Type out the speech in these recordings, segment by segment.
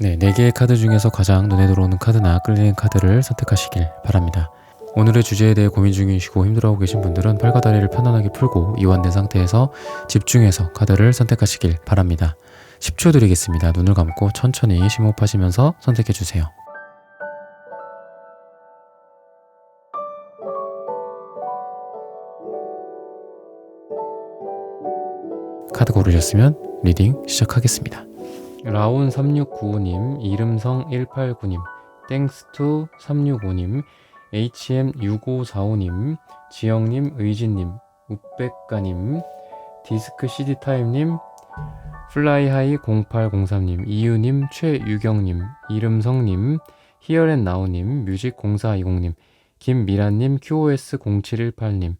네, 4개의 카드 중에서 가장 눈에 들어오는 카드나 끌리는 카드를 선택하시길 바랍니다. 오늘의 주제에 대해 고민 중이시고 힘들어하고 계신 분들은 팔과 다리를 편안하게 풀고 이완된 상태에서 집중해서 카드를 선택하시길 바랍니다. 10초 드리겠습니다. 눈을 감고 천천히 심호흡하시면서 선택해주세요. 카드 고르셨으면 리딩 시작하겠습니다. 라온3695님, 이름성189님, 땡스투 365님, HM6545님, 지영님, 의진님, 우백가님, 디스크 CD타임님, 플라이하이 0803님, 이유님, 최유경님, 이름성님, 히어앤나우님, 뮤직0420님, 김미란님, QOS0718님,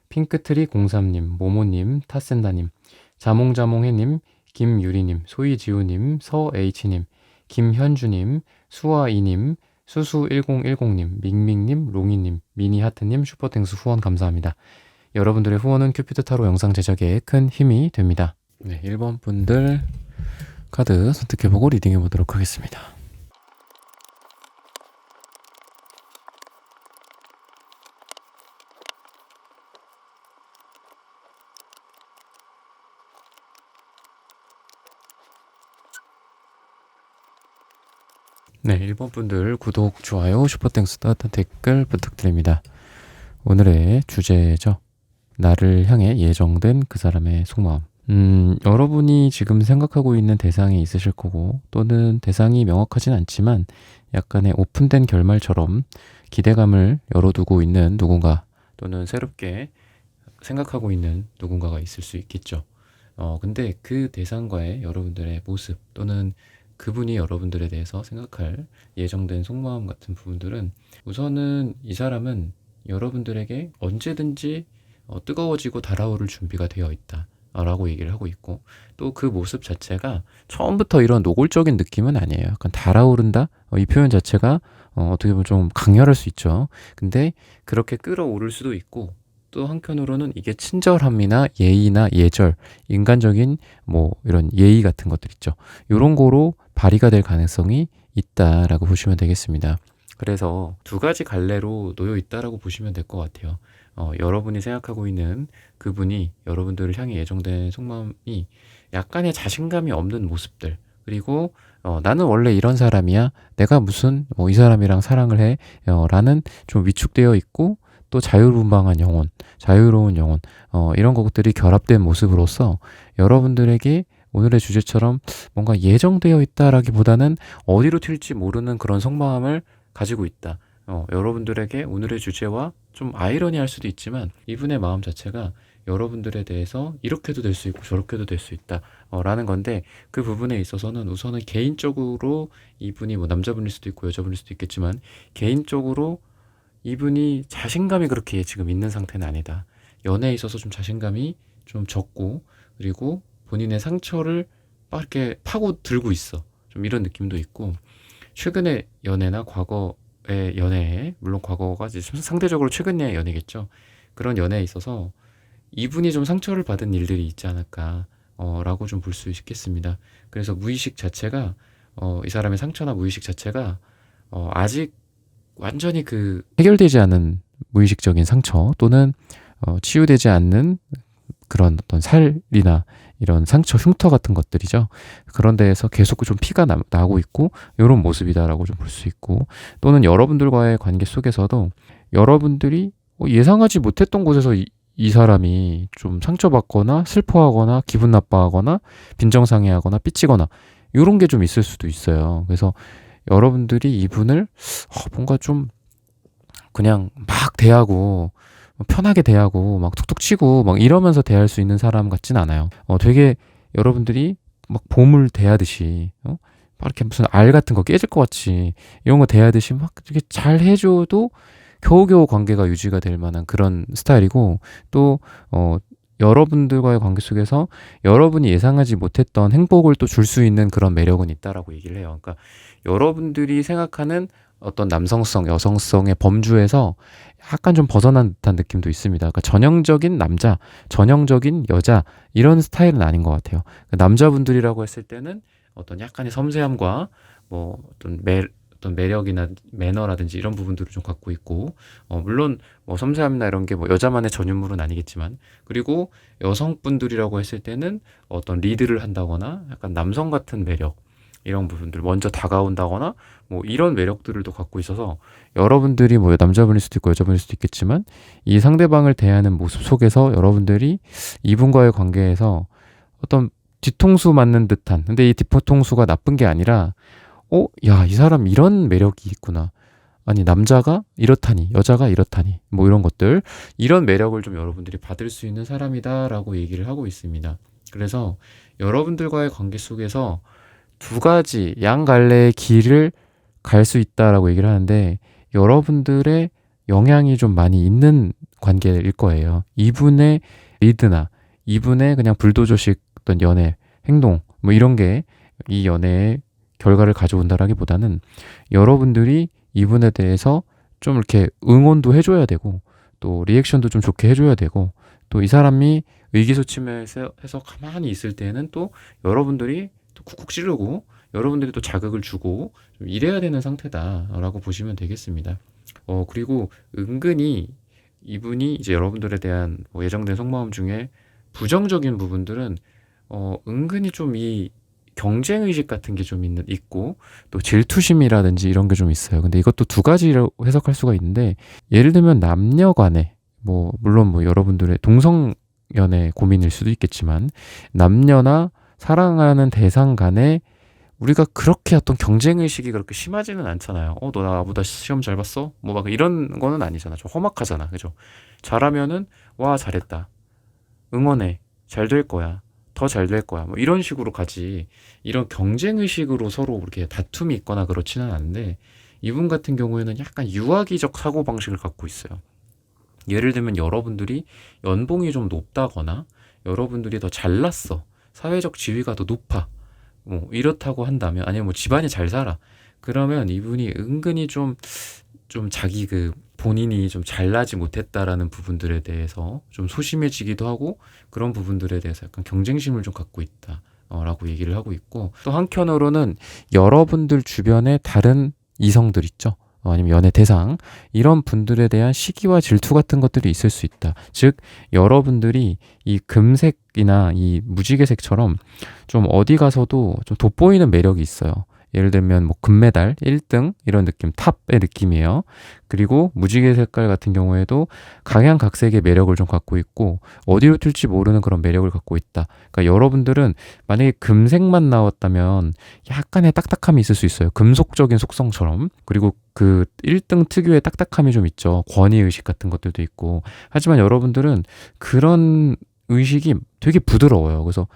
핑크트리 03님, 모모님, 타센다님, 자몽자몽해님, 김유리님, 소이지우님, 서H님, 김현주님, 수아이님, 수수1010님, 밍밍님, 롱이님, 미니하트님, 슈퍼땡스 후원 감사합니다. 여러분들의 후원은 큐피드 타로 영상 제작에 큰 힘이 됩니다. 네, 1번 분들 카드 선택해보고 리딩해보도록 하겠습니다. 네, 1번 분들 구독, 좋아요, 슈퍼땡스 따뜻한 댓글 부탁드립니다. 오늘의 주제죠. 나를 향해 예정된 그 사람의 속마음. 여러분이 지금 생각하고 있는 대상이 있으실 거고, 또는 대상이 명확하진 않지만 약간의 오픈된 결말처럼 기대감을 열어두고 있는 누군가, 또는 새롭게 생각하고 있는 누군가가 있을 수 있겠죠. 근데 그 대상과의 여러분들의 모습, 또는 그분이 여러분들에 대해서 생각할 예정된 속마음 같은 부분들은, 우선은 이 사람은 여러분들에게 언제든지 뜨거워지고 달아오를 준비가 되어 있다 라고 얘기를 하고 있고, 또 그 모습 자체가 처음부터 이런 노골적인 느낌은 아니에요. 약간 달아오른다? 이 표현 자체가 어떻게 보면 좀 강렬할 수 있죠. 근데 그렇게 끌어오를 수도 있고, 또 한편으로는 이게 친절함이나 예의나 예절, 인간적인 뭐 이런 예의 같은 것들 있죠. 이런 거로 발휘가 될 가능성이 있다라고 보시면 되겠습니다. 그래서 두 가지 갈래로 놓여 있다라고 보시면 될 것 같아요. 여러분이 생각하고 있는 그분이 여러분들을 향해 예정된 속마음이 약간의 자신감이 없는 모습들, 그리고 나는 원래 이런 사람이야, 내가 무슨 이 사람이랑 사랑을 해 라는 좀 위축되어 있고, 또 자유분방한 영혼, 자유로운 영혼, 이런 것들이 결합된 모습으로서 여러분들에게 오늘의 주제처럼 뭔가 예정되어 있다라기보다는 어디로 튈지 모르는 그런 속마음을 가지고 있다. 여러분들에게 오늘의 주제와 좀 아이러니할 수도 있지만, 이분의 마음 자체가 여러분들에 대해서 이렇게도 될 수 있고 저렇게도 될 수 있다 라는 건데, 그 부분에 있어서는 우선은 개인적으로 이분이 뭐 남자분일 수도 있고 여자분일 수도 있겠지만, 개인적으로 이분이 자신감이 그렇게 지금 있는 상태는 아니다. 연애에 있어서 좀 자신감이 좀 적고, 그리고 본인의 상처를 막 이렇게 파고 들고 있어. 좀 이런 느낌도 있고, 최근의 연애나 과거의 연애에, 물론 과거가 이제 상대적으로 최근의 연애겠죠. 그런 연애에 있어서 이분이 좀 상처를 받은 일들이 있지 않을까 라고 좀 볼 수 있겠습니다. 그래서 무의식 자체가 이 사람의 상처나 무의식 자체가 아직 완전히 그 해결되지 않은 무의식적인 상처, 또는 치유되지 않는 그런 어떤 살이나 이런 상처, 흉터 같은 것들이죠. 그런 데에서 계속 좀 피가 나고 있고, 이런 모습이다라고 좀 볼 수 있고, 또는 여러분들과의 관계 속에서도 여러분들이 예상하지 못했던 곳에서 이 사람이 좀 상처받거나 슬퍼하거나 기분 나빠하거나 빈정상해하거나 삐치거나 이런 게 좀 있을 수도 있어요. 그래서 여러분들이 이분을 뭔가 좀 그냥 막 대하고 편하게 대하고 막 툭툭 치고 막 이러면서 대할 수 있는 사람 같진 않아요. 되게 여러분들이 막 봄을 대하듯이 막 이렇게 무슨 알 같은 거 깨질 것 같이 이런 거 대하듯이 막 이렇게 잘 해줘도 겨우겨우 관계가 유지가 될 만한 그런 스타일이고, 또 여러분들과의 관계 속에서 여러분이 예상하지 못했던 행복을 또 줄 수 있는 그런 매력은 있다라고 얘기를 해요. 그러니까 여러분들이 생각하는 어떤 남성성, 여성성의 범주에서 약간 좀 벗어난 듯한 느낌도 있습니다. 그러니까 전형적인 남자, 전형적인 여자 이런 스타일은 아닌 것 같아요. 그러니까 남자분들이라고 했을 때는 어떤 약간의 섬세함과 어떤 매력이나 매너라든지 이런 부분들을 좀 갖고 있고, 물론 뭐 섬세함이나 이런 게 뭐 여자만의 전유물은 아니겠지만, 그리고 여성분들이라고 했을 때는 어떤 리드를 한다거나 약간 남성 같은 매력, 이런 부분들 먼저 다가온다거나 뭐 이런 매력들을 또 갖고 있어서, 여러분들이 뭐 남자분일 수도 있고 여자분일 수도 있겠지만 이 상대방을 대하는 모습 속에서 여러분들이 이분과의 관계에서 어떤 뒤통수 맞는 듯한, 근데 이 뒤통수가 나쁜 게 아니라 야, 이 사람 이런 매력이 있구나, 아니 남자가 이렇다니 여자가 이렇다니 뭐 이런 것들, 이런 매력을 좀 여러분들이 받을 수 있는 사람이다라고 얘기를 하고 있습니다. 그래서 여러분들과의 관계 속에서 두 가지 양갈래의 길을 갈 수 있다라고 얘기를 하는데, 여러분들의 영향이 좀 많이 있는 관계일 거예요. 이분의 리드나 이분의 그냥 불도저식 어떤 연애 행동 뭐 이런 게 이 연애의 결과를 가져온다라기보다는, 여러분들이 이분에 대해서 좀 이렇게 응원도 해줘야 되고, 또 리액션도 좀 좋게 해줘야 되고, 또 이 사람이 의기소침해서 가만히 있을 때는 또 여러분들이 또 쿡쿡 찌르고, 여러분들이 또 자극을 주고 좀 이래야 되는 상태다라고 보시면 되겠습니다. 그리고 은근히 이분이 이제 여러분들에 대한 뭐 예정된 속마음 중에 부정적인 부분들은 은근히 좀 이 경쟁의식 같은 게 좀 있고, 또 질투심이라든지 이런 게 좀 있어요. 근데 이것도 두 가지로 해석할 수가 있는데, 예를 들면 남녀 간에 뭐 물론 뭐 여러분들의 동성 연애 고민일 수도 있겠지만, 남녀나 사랑하는 대상 간에 우리가 그렇게 어떤 경쟁의식이 그렇게 심하지는 않잖아요. 너 나보다 시험 잘 봤어? 뭐 막 이런 거는 아니잖아. 좀 험악하잖아. 그죠? 잘하면은 와 잘했다, 응원해, 잘 될 거야, 더 잘 될 거야, 뭐 이런 식으로 가지, 이런 경쟁의식으로 서로 그렇게 다툼이 있거나 그렇지는 않은데, 이분 같은 경우에는 약간 유아기적 사고방식을 갖고 있어요. 예를 들면 여러분들이 연봉이 좀 높다거나, 여러분들이 더 잘났어, 사회적 지위가 더 높아, 뭐 이렇다고 한다면, 아니면 뭐 집안이 잘 살아, 그러면 이분이 은근히 좀 자기 본인이 좀 잘나지 못했다라는 부분들에 대해서 좀 소심해지기도 하고, 그런 부분들에 대해서 약간 경쟁심을 좀 갖고 있다 라고 얘기를 하고 있고, 또 한편으로는 여러분들 주변에 다른 이성들 있죠, 아니면 연애 대상, 이런 분들에 대한 시기와 질투 같은 것들이 있을 수 있다. 즉 여러분들이 이 금색이나 이 무지개색처럼 좀 어디 가서도 좀 돋보이는 매력이 있어요. 예를 들면 뭐 금메달 1등 이런 느낌, 탑의 느낌이에요. 그리고 무지개 색깔 같은 경우에도 각양각색의 매력을 좀 갖고 있고, 어디로 튈지 모르는 그런 매력을 갖고 있다. 그러니까 여러분들은 만약에 금색만 나왔다면 약간의 딱딱함이 있을 수 있어요. 금속적인 속성처럼. 그리고 그 1등 특유의 딱딱함이 좀 있죠. 권위의식 같은 것들도 있고. 하지만 여러분들은 그런 의식이 되게 부드러워요. 그래서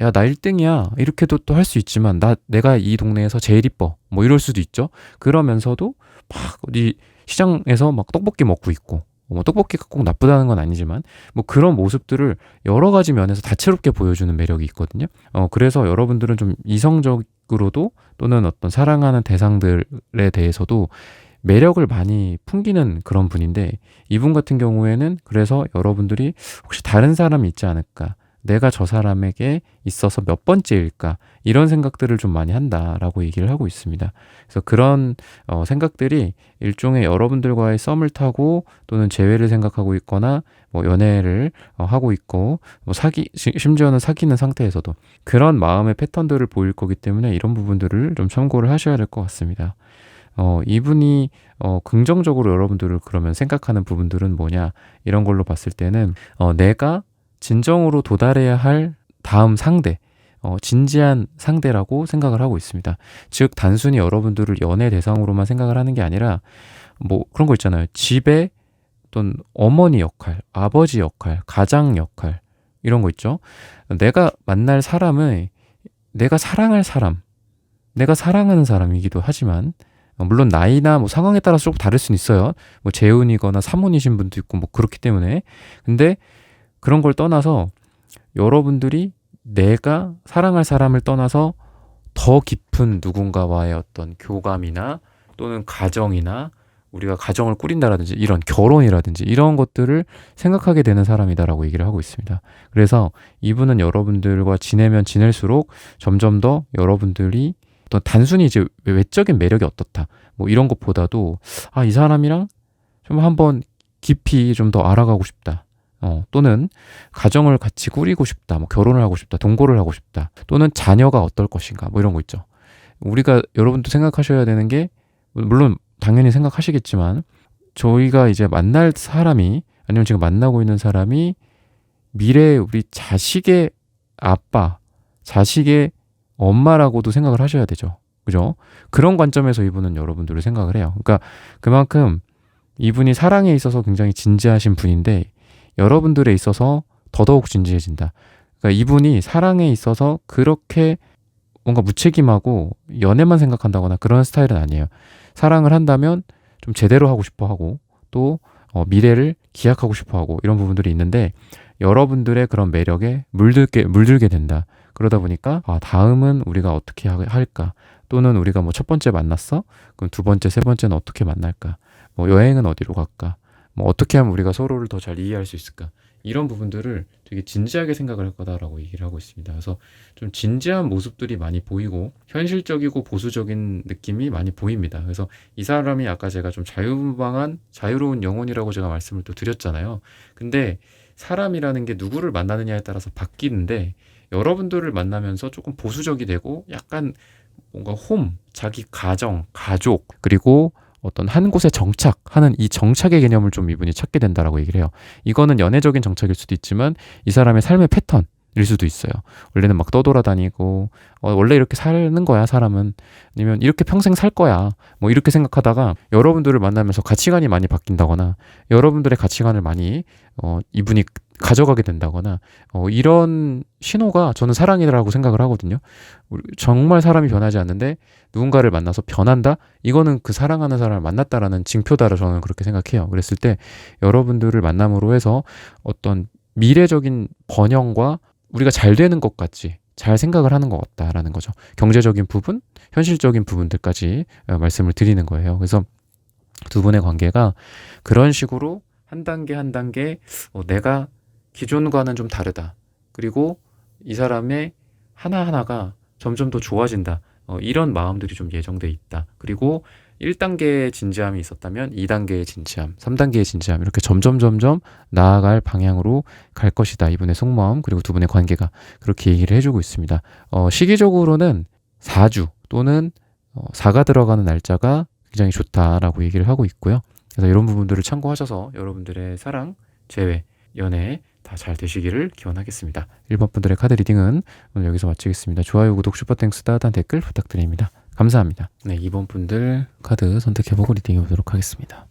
야, 나 1등이야. 이렇게도 또 할 수 있지만, 내가 이 동네에서 제일 이뻐. 뭐 이럴 수도 있죠. 그러면서도 막 어디 시장에서 막 떡볶이 먹고 있고, 뭐 떡볶이가 꼭 나쁘다는 건 아니지만, 뭐 그런 모습들을 여러 가지 면에서 다채롭게 보여주는 매력이 있거든요. 그래서 여러분들은 좀 이성적으로도, 또는 어떤 사랑하는 대상들에 대해서도 매력을 많이 풍기는 그런 분인데, 이분 같은 경우에는 그래서 여러분들이 혹시 다른 사람이 있지 않을까, 내가 저 사람에게 있어서 몇 번째일까, 이런 생각들을 좀 많이 한다라고 얘기를 하고 있습니다. 그래서 그런 생각들이 일종의 여러분들과의 썸을 타고, 또는 재회를 생각하고 있거나, 뭐 연애를 하고 있고, 뭐 심지어는 사귀는 상태에서도 그런 마음의 패턴들을 보일 거기 때문에, 이런 부분들을 좀 참고를 하셔야 될 것 같습니다. 이분이 긍정적으로 여러분들을 그러면 생각하는 부분들은 뭐냐, 이런 걸로 봤을 때는 내가 진정으로 도달해야 할 다음 상대, 진지한 상대라고 생각을 하고 있습니다. 즉 단순히 여러분들을 연애 대상으로만 생각을 하는 게 아니라, 뭐 그런 거 있잖아요. 집에 어떤 어머니 역할, 아버지 역할, 가장 역할, 이런 거 있죠. 내가 만날 사람은 내가 사랑할 사람, 내가 사랑하는 사람이기도 하지만, 물론 나이나 뭐 상황에 따라서 조금 다를 수는 있어요. 뭐 재혼이거나 사모이신 분도 있고 뭐 그렇기 때문에. 근데 그런 걸 떠나서 여러분들이 내가 사랑할 사람을 떠나서 더 깊은 누군가와의 어떤 교감이나, 또는 가정이나, 우리가 가정을 꾸린다라든지 이런 결혼이라든지 이런 것들을 생각하게 되는 사람이다라고 얘기를 하고 있습니다. 그래서 이분은 여러분들과 지내면 지낼수록 점점 더 여러분들이 어떤 단순히 이제 외적인 매력이 어떻다 뭐 이런 것보다도 이 사람이랑 좀 한번 깊이 좀 더 알아가고 싶다. 또는 가정을 같이 꾸리고 싶다. 뭐 결혼을 하고 싶다. 동거를 하고 싶다. 또는 자녀가 어떨 것인가. 뭐 이런 거 있죠. 우리가 여러분도 생각하셔야 되는 게 물론 당연히 생각하시겠지만 저희가 이제 만날 사람이 아니면 지금 만나고 있는 사람이 미래의 우리 자식의 아빠, 자식의 엄마라고도 생각을 하셔야 되죠. 그죠? 그런 관점에서 이분은 여러분들을 생각을 해요. 그러니까 그만큼 이분이 사랑에 있어서 굉장히 진지하신 분인데 여러분들에 있어서 더더욱 진지해진다. 그러니까 이분이 사랑에 있어서 그렇게 뭔가 무책임하고 연애만 생각한다거나 그런 스타일은 아니에요. 사랑을 한다면 좀 제대로 하고 싶어 하고 또 미래를 기약하고 싶어 하고 이런 부분들이 있는데 여러분들의 그런 매력에 물들게 된다. 그러다 보니까 다음은 우리가 어떻게 할까? 또는 우리가 뭐 첫 번째 만났어? 그럼 두 번째, 세 번째는 어떻게 만날까? 뭐 여행은 어디로 갈까? 뭐 어떻게 하면 우리가 서로를 더 잘 이해할 수 있을까? 이런 부분들을 되게 진지하게 생각을 할 거다라고 얘기를 하고 있습니다. 그래서 좀 진지한 모습들이 많이 보이고 현실적이고 보수적인 느낌이 많이 보입니다. 그래서 이 사람이 아까 제가 좀 자유로운 영혼이라고 제가 말씀을 또 드렸잖아요. 근데 사람이라는 게 누구를 만나느냐에 따라서 바뀌는데 여러분들을 만나면서 조금 보수적이 되고 약간 뭔가 자기 가정, 가족, 그리고 어떤 한 곳에 정착하는 이 정착의 개념을 좀 이분이 찾게 된다라고 얘기를 해요. 이거는 연애적인 정착일 수도 있지만 이 사람의 삶의 패턴일 수도 있어요. 원래는 막 떠돌아다니고 원래 이렇게 사는 거야 사람은. 아니면 이렇게 평생 살 거야 뭐 이렇게 생각하다가 여러분들을 만나면서 가치관이 많이 바뀐다거나 여러분들의 가치관을 많이 이분이 가져가게 된다거나 이런 신호가 저는 사랑이라고 생각을 하거든요. 정말 사람이 변하지 않는데 누군가를 만나서 변한다? 이거는 그 사랑하는 사람을 만났다라는 징표다라 저는 그렇게 생각해요. 그랬을 때 여러분들을 만남으로 해서 어떤 미래적인 번영과 우리가 잘 되는 것 같지 잘 생각을 하는 것 같다라는 거죠. 경제적인 부분, 현실적인 부분들까지 말씀을 드리는 거예요. 그래서 두 분의 관계가 그런 식으로 한 단계 한 단계 내가 기존과는 좀 다르다. 그리고 이 사람의 하나하나가 점점 더 좋아진다. 이런 마음들이 좀 예정돼 있다. 그리고 1단계의 진지함이 있었다면 2단계의 진지함, 3단계의 진지함 이렇게 점점 나아갈 방향으로 갈 것이다. 이분의 속마음 그리고 두 분의 관계가 그렇게 얘기를 해주고 있습니다. 시기적으로는 4주 또는 4가 들어가는 날짜가 굉장히 좋다라고 얘기를 하고 있고요. 그래서 이런 부분들을 참고하셔서 여러분들의 사랑, 재회, 연애 다 잘 되시기를 기원하겠습니다. 1번 분들의 카드 리딩은 오늘 여기서 마치겠습니다. 좋아요, 구독, 슈퍼땡스, 따뜻한 댓글 부탁드립니다. 감사합니다. 네, 2번 분들 카드 선택해보고 리딩해보도록 하겠습니다.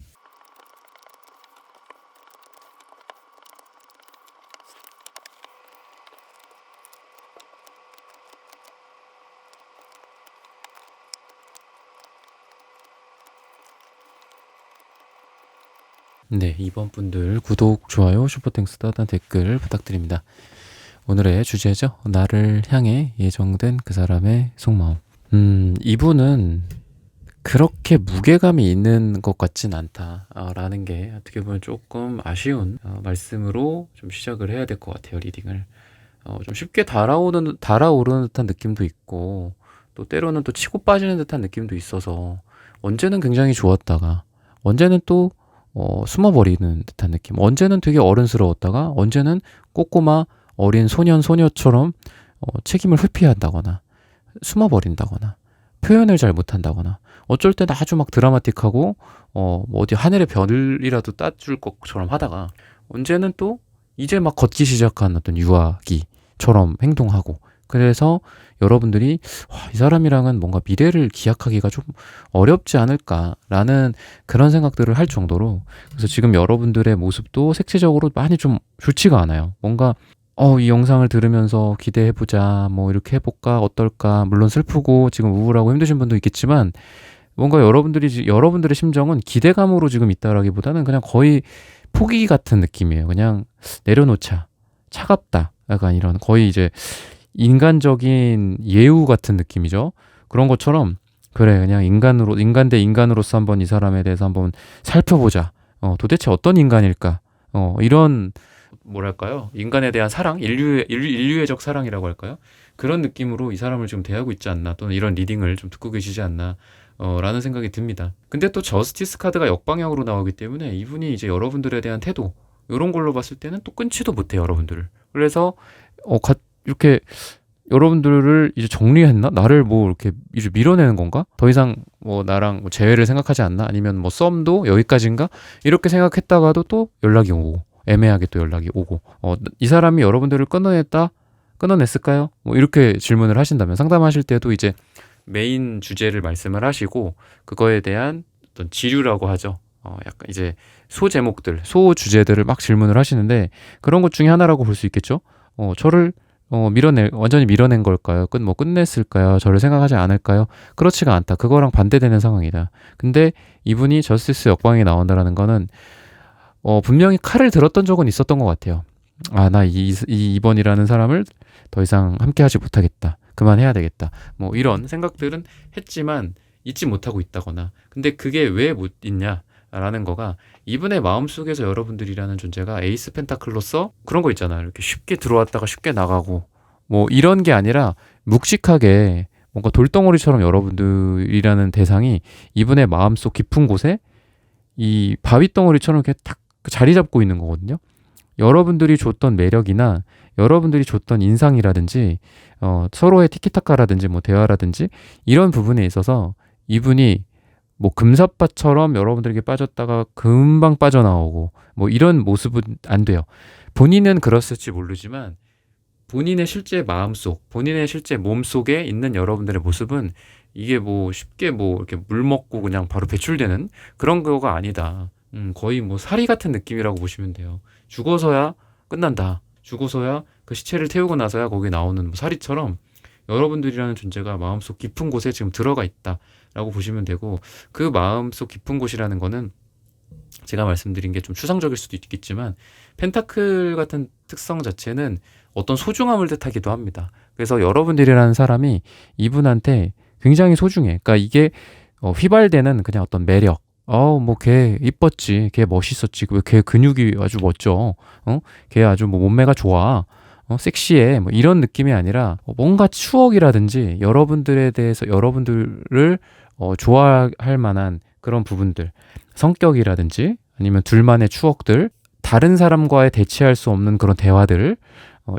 네, 2번 분들 구독, 좋아요, 슈퍼땡스, 따뜻한 댓글 부탁드립니다. 오늘의 주제죠. 나를 향해 예정된 그 사람의 속마음. 이분은 그렇게 무게감이 있는 것 같진 않다라는 게 어떻게 보면 조금 아쉬운 말씀으로 좀 시작을 해야 될 것 같아요. 리딩을 좀 쉽게 달아오르는 듯한 느낌도 있고 또 때로는 또 치고 빠지는 듯한 느낌도 있어서 언제는 굉장히 좋았다가 언제는 또 숨어버리는 듯한 느낌. 언제는 되게 어른스러웠다가 언제는 꼬꼬마 어린 소년처럼 책임을 회피한다거나 숨어버린다거나 표현을 잘 못한다거나 어쩔 때는 아주 막 드라마틱하고 뭐 어디 하늘의 별이라도 따줄 것처럼 하다가 언제는 또 이제 막 걷기 시작한 어떤 유아기처럼 행동하고 그래서 여러분들이 이 사람이랑은 뭔가 미래를 기약하기가 좀 어렵지 않을까라는 그런 생각들을 할 정도로 그래서 지금 여러분들의 모습도 색채적으로 많이 좀 좋지가 않아요. 뭔가 이 영상을 들으면서 기대해보자 뭐 이렇게 해볼까 어떨까 물론 슬프고 지금 우울하고 힘드신 분도 있겠지만 뭔가 여러분들의 심정은 기대감으로 지금 있다라기보다는 그냥 거의 포기 같은 느낌이에요. 그냥 내려놓자 차갑다 약간 이런 거의 이제 인간적인 예우 같은 느낌이죠. 그런 것처럼 그래 그냥 인간 대 인간으로서 한번 이 사람에 대해서 한번 살펴보자. 도대체 어떤 인간일까? 이런 뭐랄까요? 인간에 대한 사랑, 인류애적 사랑이라고 할까요? 그런 느낌으로 이 사람을 지금 대하고 있지 않나, 또는 이런 리딩을 좀 듣고 계시지 않나 라는 생각이 듭니다. 근데 또 저스티스 카드가 역방향으로 나오기 때문에 이분이 이제 여러분들에 대한 태도, 이런 걸로 봤을 때는 또 끊지도 못해요, 여러분들을. 그래서 이렇게 여러분들을 이제 정리했나? 나를 뭐 이렇게 이제 밀어내는 건가? 더 이상 뭐 나랑 뭐 재회를 생각하지 않나? 아니면 뭐 썸도 여기까지인가? 이렇게 생각했다가도 또 연락이 오고, 애매하게 또 연락이 오고, 이 사람이 여러분들을 끊어냈을까요? 뭐 이렇게 질문을 하신다면, 상담하실 때도 이제 메인 주제를 말씀을 하시고, 그거에 대한 어떤 지류라고 하죠. 약간 이제 소제목들, 소주제들을 막 질문을 하시는데, 그런 것 중에 하나라고 볼 수 있겠죠? 저를 완전히 밀어낸 걸까요? 끝냈을까요? 저를 생각하지 않을까요? 그렇지가 않다. 그거랑 반대되는 상황이다. 근데 이분이 저스티스 역방이 나온다라는 거는, 분명히 칼을 들었던 적은 있었던 것 같아요. 나 이 2번이라는 사람을 더 이상 함께 하지 못하겠다. 그만해야 되겠다. 뭐 이런 생각들은 했지만 잊지 못하고 있다거나. 근데 그게 왜 못 잊냐? 라는 거가, 이분의 마음속에서 여러분들이라는 존재가 에이스 펜타클로서 그런 거 있잖아요. 이렇게 쉽게 들어왔다가 쉽게 나가고, 뭐 이런 게 아니라 묵직하게 뭔가 돌덩어리처럼 여러분들이라는 대상이 이분의 마음속 깊은 곳에 이 바위덩어리처럼 이렇게 탁 자리 잡고 있는 거거든요. 여러분들이 줬던 매력이나 여러분들이 줬던 인상이라든지 서로의 티키타카라든지 뭐 대화라든지 이런 부분에 있어서 이분이 뭐 금삿바처럼 여러분들에게 빠졌다가 금방 빠져나오고 뭐 이런 모습은 안 돼요. 본인은 그랬을지 모르지만 본인의 실제 마음속, 본인의 실제 몸속에 있는 여러분들의 모습은 이게 뭐 쉽게 뭐 이렇게 물 먹고 그냥 바로 배출되는 그런 거가 아니다. 거의 뭐 사리 같은 느낌이라고 보시면 돼요. 죽어서야 끝난다. 죽어서야 그 시체를 태우고 나서야 거기 나오는 뭐 사리처럼 여러분들이라는 존재가 마음속 깊은 곳에 지금 들어가 있다라고 보시면 되고, 그 마음속 깊은 곳이라는 거는 제가 말씀드린 게 좀 추상적일 수도 있겠지만 펜타클 같은 특성 자체는 어떤 소중함을 뜻하기도 합니다. 그래서 여러분들이라는 사람이 이분한테 굉장히 소중해. 그러니까 이게 휘발되는 그냥 어떤 매력, 뭐 걔 이뻤지, 걔 멋있었지, 걔 근육이 아주 멋져, 걔 아주 뭐 몸매가 좋아, 섹시해, 뭐 이런 느낌이 아니라 뭔가 추억이라든지 여러분들에 대해서 여러분들을 좋아할 만한 그런 부분들, 성격이라든지 아니면 둘만의 추억들, 다른 사람과의 대체할 수 없는 그런 대화들,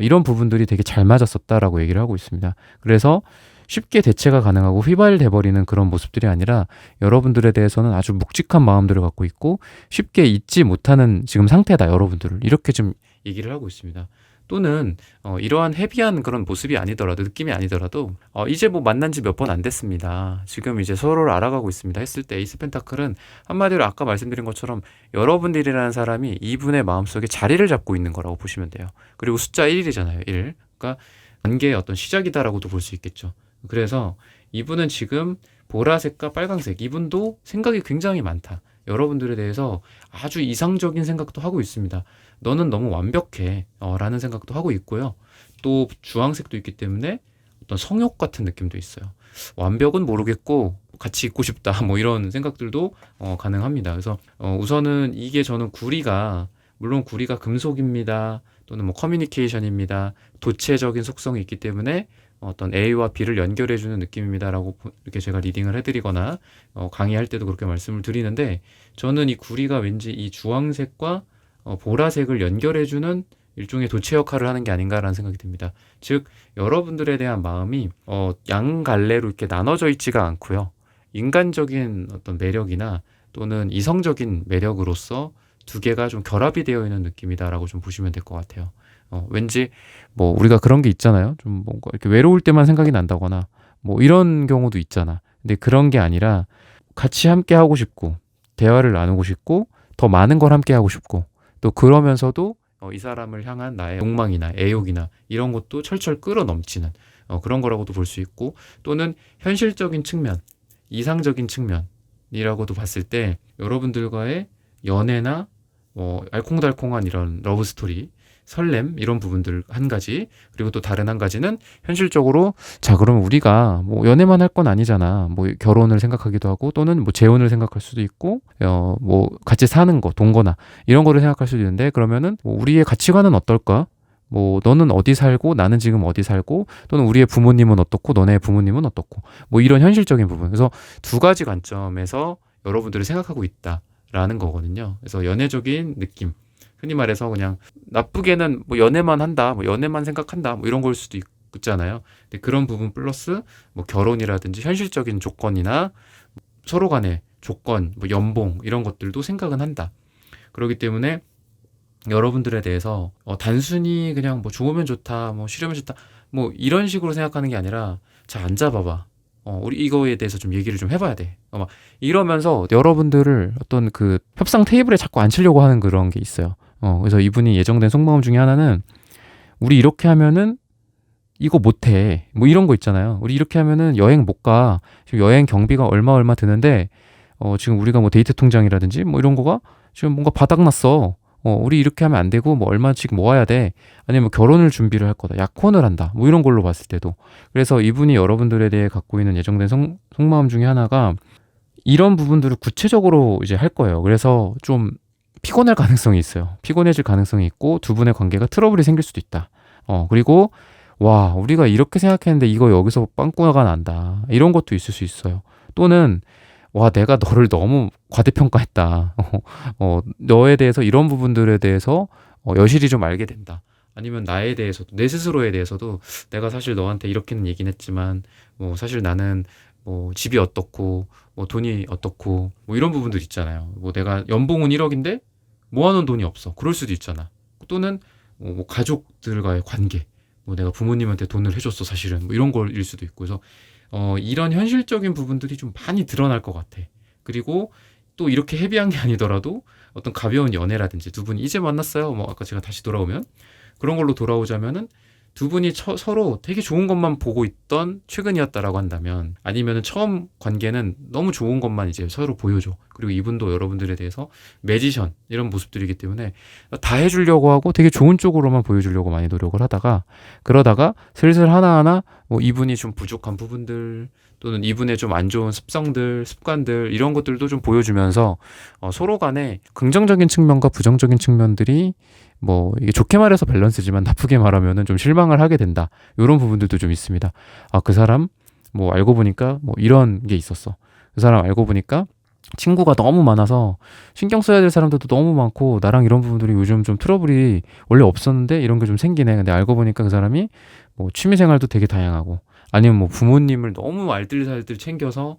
이런 부분들이 되게 잘 맞았었다라고 얘기를 하고 있습니다. 그래서 쉽게 대체가 가능하고 휘발돼 버리는 그런 모습들이 아니라 여러분들에 대해서는 아주 묵직한 마음들을 갖고 있고 쉽게 잊지 못하는 지금 상태다, 여러분들을. 이렇게 좀 얘기를 하고 있습니다. 또는 이러한 헤비한 그런 모습이 아니더라도, 느낌이 아니더라도 이제 뭐 만난 지 몇 번 안 됐습니다. 지금 이제 서로를 알아가고 있습니다 했을 때 에이스 펜타클은 한마디로 아까 말씀드린 것처럼 여러분들이라는 사람이 이분의 마음속에 자리를 잡고 있는 거라고 보시면 돼요. 그리고 숫자 1이잖아요. 1. 그러니까 관계의 어떤 시작이다라고도 볼 수 있겠죠. 그래서 이분은 지금 보라색과 빨강색, 이분도 생각이 굉장히 많다. 여러분들에 대해서 아주 이상적인 생각도 하고 있습니다. 너는 너무 완벽해 라는 생각도 하고 있고요. 또 주황색도 있기 때문에 어떤 성욕 같은 느낌도 있어요. 완벽은 모르겠고 같이 있고 싶다, 뭐 이런 생각들도 가능합니다. 그래서 우선은 이게 저는 물론 구리가 금속입니다, 또는 뭐 커뮤니케이션입니다, 도체적인 속성이 있기 때문에 어떤 A와 B를 연결해주는 느낌입니다라고 이렇게 제가 리딩을 해드리거나 강의할 때도 그렇게 말씀을 드리는데, 저는 이 구리가 왠지 이 주황색과 보라색을 연결해주는 일종의 도체 역할을 하는 게 아닌가라는 생각이 듭니다. 즉 여러분들에 대한 마음이 양갈래로 이렇게 나눠져 있지가 않고요. 인간적인 어떤 매력이나 또는 이성적인 매력으로서 두 개가 좀 결합이 되어 있는 느낌이다라고 좀 보시면 될 것 같아요. 왠지 뭐 우리가 그런 게 있잖아요. 좀 뭔가 이렇게 외로울 때만 생각이 난다거나 뭐 이런 경우도 있잖아. 근데 그런 게 아니라 같이 함께 하고 싶고 대화를 나누고 싶고 더 많은 걸 함께 하고 싶고, 또 그러면서도 이 사람을 향한 나의 욕망이나 애욕이나 이런 것도 철철 끌어넘치는 그런 거라고도 볼 수 있고, 또는 현실적인 측면, 이상적인 측면이라고도 봤을 때 여러분들과의 연애나 알콩달콩한 이런 러브 스토리, 설렘, 이런 부분들 한 가지, 그리고 또 다른 한 가지는 현실적으로, 자 그러면 우리가 뭐 연애만 할 건 아니잖아, 뭐 결혼을 생각하기도 하고 또는 뭐 재혼을 생각할 수도 있고 뭐 같이 사는 거, 동거나 이런 거를 생각할 수도 있는데, 그러면은 뭐 우리의 가치관은 어떨까, 뭐 너는 어디 살고 나는 지금 어디 살고 또는 우리의 부모님은 어떻고 너네 부모님은 어떻고 뭐 이런 현실적인 부분. 그래서 두 가지 관점에서 여러분들이 생각하고 있다라는 거거든요. 그래서 연애적인 느낌. 흔히 말해서 그냥 나쁘게는 뭐 연애만 한다, 뭐 연애만 생각한다, 뭐 이런 걸 수도 있잖아요. 근데 그런 부분 플러스 뭐 결혼이라든지 현실적인 조건이나 서로 간의 조건, 뭐 연봉 이런 것들도 생각은 한다. 그렇기 때문에 여러분들에 대해서 단순히 그냥 뭐 좋으면 좋다, 뭐 싫으면 좋다, 뭐 이런 식으로 생각하는 게 아니라 자 앉아봐봐. 우리 이거에 대해서 좀 얘기를 좀 해봐야 돼. 막 이러면서 여러분들을 어떤 그 협상 테이블에 자꾸 앉히려고 하는 그런 게 있어요. 그래서 이분이 예정된 속마음 중에 하나는 우리 이렇게 하면은 이거 못해. 뭐 이런 거 있잖아요. 우리 이렇게 하면은 여행 못 가. 지금 여행 경비가 얼마 드는데 지금 우리가 뭐 데이트 통장이라든지 뭐 이런 거가 지금 뭔가 바닥났어. 우리 이렇게 하면 안 되고 뭐 얼마씩 모아야 돼. 아니면 뭐 결혼을 준비를 할 거다. 약혼을 한다. 뭐 이런 걸로 봤을 때도. 그래서 이분이 여러분들에 대해 갖고 있는 예정된 속마음 중에 하나가 이런 부분들을 구체적으로 이제 할 거예요. 그래서 좀 피곤할 가능성이 있어요. 피곤해질 가능성이 있고 두 분의 관계가 트러블이 생길 수도 있다. 그리고 와, 우리가 이렇게 생각했는데 이거 여기서 빵꾸가 난다. 이런 것도 있을 수 있어요. 또는 와, 내가 너를 너무 과대평가했다. 너에 대해서 이런 부분들에 대해서 여실히 좀 알게 된다. 아니면 나에 대해서도, 내 스스로에 대해서도 내가 사실 너한테 이렇게는 얘기는 했지만 뭐 사실 나는 뭐 집이 어떻고 뭐 돈이 어떻고 뭐 이런 부분들 있잖아요. 뭐 내가 연봉은 1억인데 모아놓은 돈이 없어. 그럴 수도 있잖아. 또는 뭐 가족들과의 관계. 뭐 내가 부모님한테 돈을 해줬어 사실은 뭐 이런 걸일 수도 있고 그래서 이런 현실적인 부분들이 좀 많이 드러날 것 같아. 그리고 또 이렇게 헤비한 게 아니더라도 어떤 가벼운 연애라든지 두 분이 이제 만났어요. 뭐 아까 제가 다시 돌아오면 그런 걸로 돌아오자면은 두 분이 서로 되게 좋은 것만 보고 있던 최근이었다라고 한다면 아니면은 처음 관계는 너무 좋은 것만 이제 서로 보여줘. 그리고 이분도 여러분들에 대해서 매지션 이런 모습들이기 때문에 다 해주려고 하고 되게 좋은 쪽으로만 보여주려고 많이 노력을 하다가 그러다가 슬슬 하나하나 뭐 이분이 좀 부족한 부분들 또는 이분의 좀 안 좋은 습성들, 습관들 이런 것들도 좀 보여주면서 서로 간에 긍정적인 측면과 부정적인 측면들이 뭐 이게 좋게 말해서 밸런스지만 나쁘게 말하면은 좀 실망을 하게 된다. 이런 부분들도 좀 있습니다. 아, 그 사람 뭐 알고 보니까 뭐 이런 게 있었어. 그 사람 알고 보니까 친구가 너무 많아서 신경 써야 될 사람들도 너무 많고 나랑 이런 부분들이 요즘 좀 트러블이 원래 없었는데 이런 게 좀 생기네. 근데 알고 보니까 그 사람이 뭐 취미 생활도 되게 다양하고 아니면 뭐 부모님을 너무 알뜰살뜰 챙겨서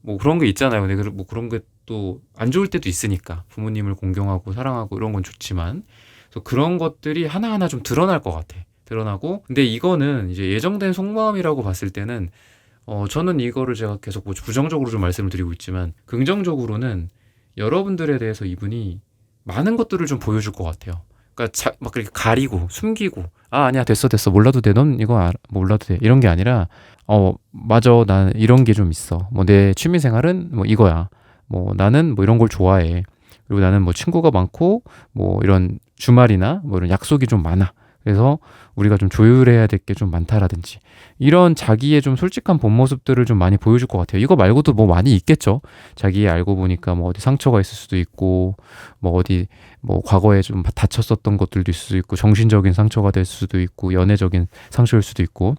뭐 그런 게 있잖아요. 근데 뭐 그런 게 또 안 좋을 때도 있으니까 부모님을 공경하고 사랑하고 이런 건 좋지만 그래서 그런 것들이 하나하나 좀 드러날 것 같아. 드러나고 근데 이거는 이제 예정된 속마음이라고 봤을 때는 저는 이거를 제가 계속 뭐 부정적으로 좀 말씀을 드리고 있지만 긍정적으로는 여러분들에 대해서 이분이 많은 것들을 좀 보여줄 것 같아요. 그러니까 막 그렇게 가리고 숨기고 아니야 됐어 몰라도 돼 넌 이거 몰라도 돼 이런 게 아니라 맞아 난 이런 게 좀 있어 뭐 내 취미 생활은 뭐 이거야 뭐 나는 뭐 이런 걸 좋아해 그리고 나는 뭐 친구가 많고 뭐 이런 주말이나 뭐 이런 약속이 좀 많아 그래서 우리가 좀 조율해야 될 게 좀 많다라든지 이런 자기의 좀 솔직한 본 모습들을 좀 많이 보여줄 것 같아요. 이거 말고도 뭐 많이 있겠죠. 자기 알고 보니까 뭐 어디 상처가 있을 수도 있고 뭐 어디 뭐 과거에 좀 다쳤었던 것들도 있을 수도 있고 정신적인 상처가 될 수도 있고 연애적인 상처일 수도 있고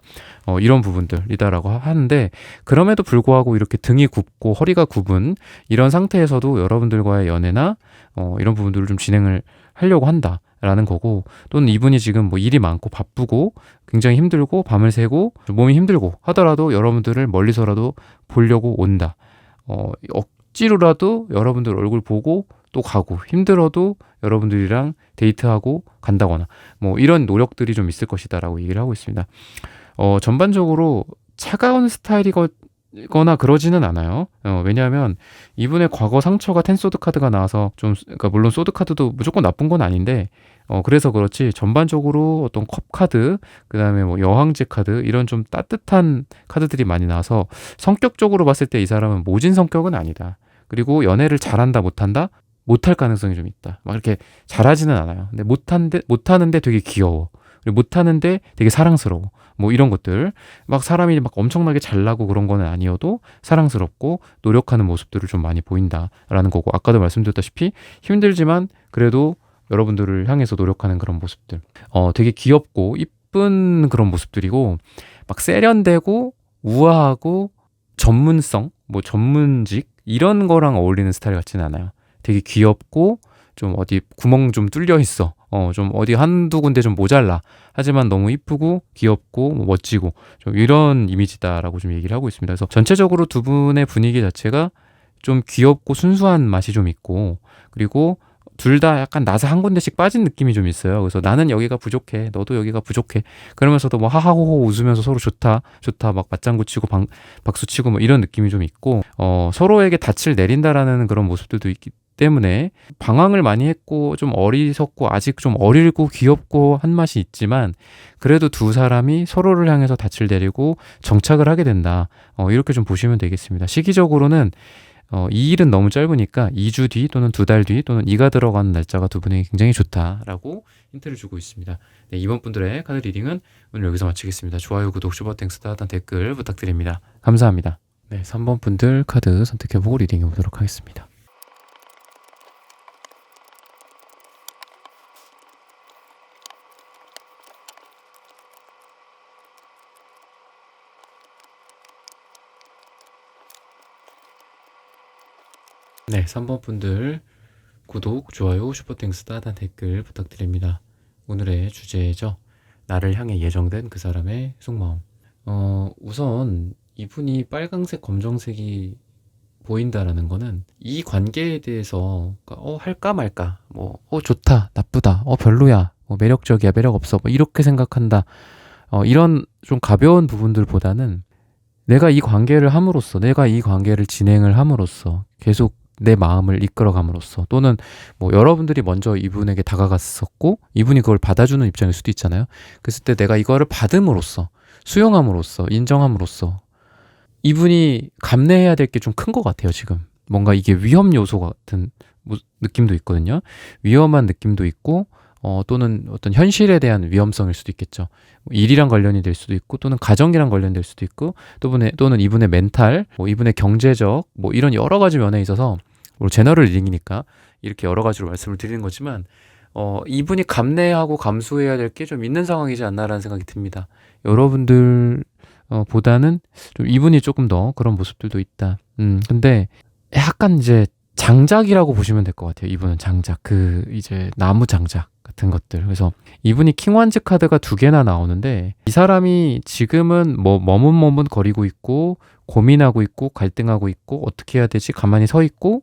이런 부분들이다라고 하는데 그럼에도 불구하고 이렇게 등이 굽고 허리가 굽은 이런 상태에서도 여러분들과의 연애나 이런 부분들을 좀 진행을 하려고 한다. 라는 거고 또는 이분이 지금 뭐 일이 많고 바쁘고 굉장히 힘들고 밤을 새고 몸이 힘들고 하더라도 여러분들을 멀리서라도 보려고 온다. 억지로라도 여러분들 얼굴 보고 또 가고 힘들어도 여러분들이랑 데이트하고 간다거나 뭐 이런 노력들이 좀 있을 것이다라고 얘기를 하고 있습니다. 전반적으로 차가운 스타일이거나 그러지는 않아요. 왜냐하면 이분의 과거 상처가 텐 소드 카드가 나와서 좀 그러니까 물론 소드 카드도 무조건 나쁜 건 아닌데 그래서 그렇지 전반적으로 어떤 컵 카드 그다음에 뭐 여왕제 카드 이런 좀 따뜻한 카드들이 많이 나와서 성격적으로 봤을 때 이 사람은 모진 성격은 아니다. 그리고 연애를 잘한다 못한다 못할 가능성이 좀 있다. 막 이렇게 잘하지는 않아요. 근데 못하는데 되게 귀여워. 그리고 못하는데 되게 사랑스러워. 뭐 이런 것들 막 사람이 막 엄청나게 잘나고 그런 거는 아니어도 사랑스럽고 노력하는 모습들을 좀 많이 보인다라는 거고 아까도 말씀드렸다시피 힘들지만 그래도 여러분들을 향해서 노력하는 그런 모습들. 되게 귀엽고 이쁜 그런 모습들이고 막 세련되고 우아하고 전문성, 뭐 전문직 이런 거랑 어울리는 스타일 같지는 않아요. 되게 귀엽고 좀 어디 구멍 좀 뚫려 있어. 좀 어디 한두 군데 좀 모자라. 하지만 너무 이쁘고 귀엽고 뭐 멋지고 좀 이런 이미지다라고 좀 얘기를 하고 있습니다. 그래서 전체적으로 두 분의 분위기 자체가 좀 귀엽고 순수한 맛이 좀 있고 그리고 둘 다 약간 나사 한 군데씩 빠진 느낌이 좀 있어요. 그래서 나는 여기가 부족해. 너도 여기가 부족해. 그러면서도 뭐 하하호호 웃으면서 서로 좋다. 좋다. 막 맞장구 치고 박수 치고 뭐 이런 느낌이 좀 있고 서로에게 닻을 내린다라는 그런 모습들도 있기 때문에 방황을 많이 했고 좀 어리석고 아직 좀 어리고 귀엽고 한 맛이 있지만 그래도 두 사람이 서로를 향해서 닻을 내리고 정착을 하게 된다. 이렇게 좀 보시면 되겠습니다. 시기적으로는 이 일은 너무 짧으니까 2주 뒤 또는 2달 뒤 또는 이가 들어가는 날짜가 두 분에게 굉장히 좋다라고 힌트를 주고 있습니다. 네, 이번 분들의 카드 리딩은 오늘 여기서 마치겠습니다. 좋아요, 구독, 슈퍼땡스, 따뜻한 댓글 부탁드립니다. 감사합니다. 네, 3번 분들 카드 선택해보고 리딩해 보도록 하겠습니다. 네, 3번 분들 구독, 좋아요, 슈퍼땡스, 따뜻한 댓글 부탁드립니다. 오늘의 주제죠. 나를 향해 예정된 그 사람의 속마음. 우선 이분이 빨강색, 검정색이 보인다라는 거는 이 관계에 대해서 할까 말까, 뭐 좋다, 나쁘다, 별로야, 뭐 매력적이야, 매력 없어, 뭐 이렇게 생각한다. 이런 좀 가벼운 부분들보다는 내가 이 관계를 함으로써, 내가 이 관계를 진행을 함으로써 계속 내 마음을 이끌어감으로써 또는 뭐 여러분들이 먼저 이분에게 다가갔었고 이분이 그걸 받아주는 입장일 수도 있잖아요. 그랬을 때 내가 이거를 받음으로써 수용함으로써 인정함으로써 이분이 감내해야 될 게 좀 큰 것 같아요. 지금 뭔가 이게 위험 요소 같은 느낌도 있거든요. 위험한 느낌도 있고 또는 어떤 현실에 대한 위험성일 수도 있겠죠. 일이랑 관련이 될 수도 있고 또는 가정이랑 관련될 수도 있고 또는 이분의 멘탈, 뭐 이분의 경제적 뭐 이런 여러 가지 면에 있어서 제너럴 리딩이니까 이렇게 여러 가지로 말씀을 드리는 거지만 이분이 감내하고 감수해야 될 게 좀 있는 상황이지 않나라는 생각이 듭니다. 여러분들 보다는 좀 이분이 조금 더 그런 모습들도 있다. 근데 약간 이제 장작이라고 보시면 될 것 같아요. 이분은 장작, 이제 나무 장작 같은 것들. 그래서 이분이 킹완즈 카드가 2개나 나오는데 이 사람이 지금은 뭐 머뭇머뭇 거리고 있고 고민하고 있고 갈등하고 있고 어떻게 해야 되지? 가만히 서 있고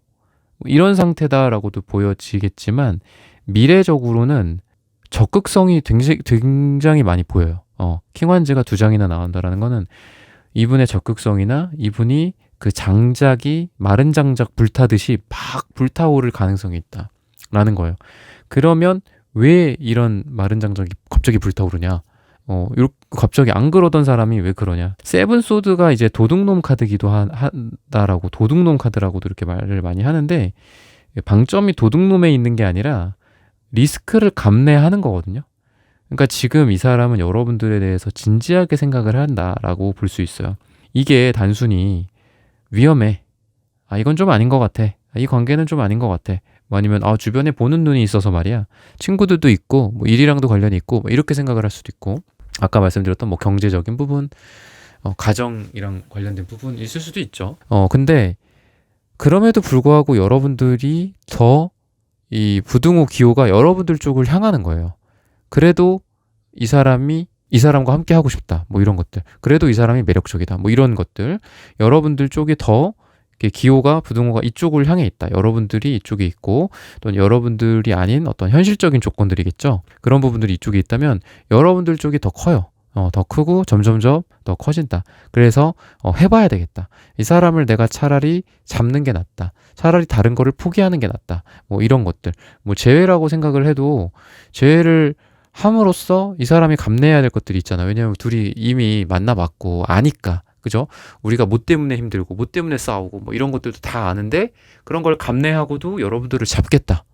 이런 상태다라고도 보여지겠지만 미래적으로는 적극성이 굉장히 많이 보여요. 킹완즈가 2장이나 나온다라는 거는 이분의 적극성이나 이분이 그 장작이 마른 장작 불타듯이 막 불타오를 가능성이 있다라는 거예요. 그러면 왜 이런 마른 장작이 갑자기 불타오르냐? 갑자기 안 그러던 사람이 왜 그러냐? 세븐 소드가 이제 도둑놈 카드기도 한다라고 도둑놈 카드라고도 이렇게 말을 많이 하는데 방점이 도둑놈에 있는 게 아니라 리스크를 감내하는 거거든요. 그러니까 지금 이 사람은 여러분들에 대해서 진지하게 생각을 한다라고 볼 수 있어요. 이게 단순히 위험해. 이건 좀 아닌 것 같아. 이 관계는 좀 아닌 것 같아. 뭐 아니면 주변에 보는 눈이 있어서 말이야. 친구들도 있고 뭐 일이랑도 관련이 있고 뭐 이렇게 생각을 할 수도 있고 아까 말씀드렸던 뭐 경제적인 부분, 가정이랑 관련된 부분 있을 수도 있죠. 근데 그럼에도 불구하고 여러분들이 더 이 부등호 기호가 여러분들 쪽을 향하는 거예요. 그래도 이 사람과 함께 하고 싶다. 뭐 이런 것들. 그래도 이 사람이 매력적이다. 뭐 이런 것들. 여러분들 쪽에 더 기호가 부등호가 이쪽을 향해 있다. 여러분들이 이쪽에 있고 또는 여러분들이 아닌 어떤 현실적인 조건들이겠죠. 그런 부분들이 이쪽에 있다면 여러분들 쪽이 더 커요. 더 크고 점점점 더 커진다. 그래서 해봐야 되겠다. 이 사람을 내가 차라리 잡는 게 낫다. 차라리 다른 거를 포기하는 게 낫다. 뭐 이런 것들. 뭐 재회라고 생각을 해도 재회를 함으로써 이 사람이 감내해야 될 것들이 있잖아. 왜냐하면 둘이 이미 만나봤고 아니까. 그죠? 우리가 뭐 때문에 힘들고 뭐 때문에 싸우고 뭐 이런 것들도 다 아는데 그런 걸 감내하고도 여러분들을 잡겠다.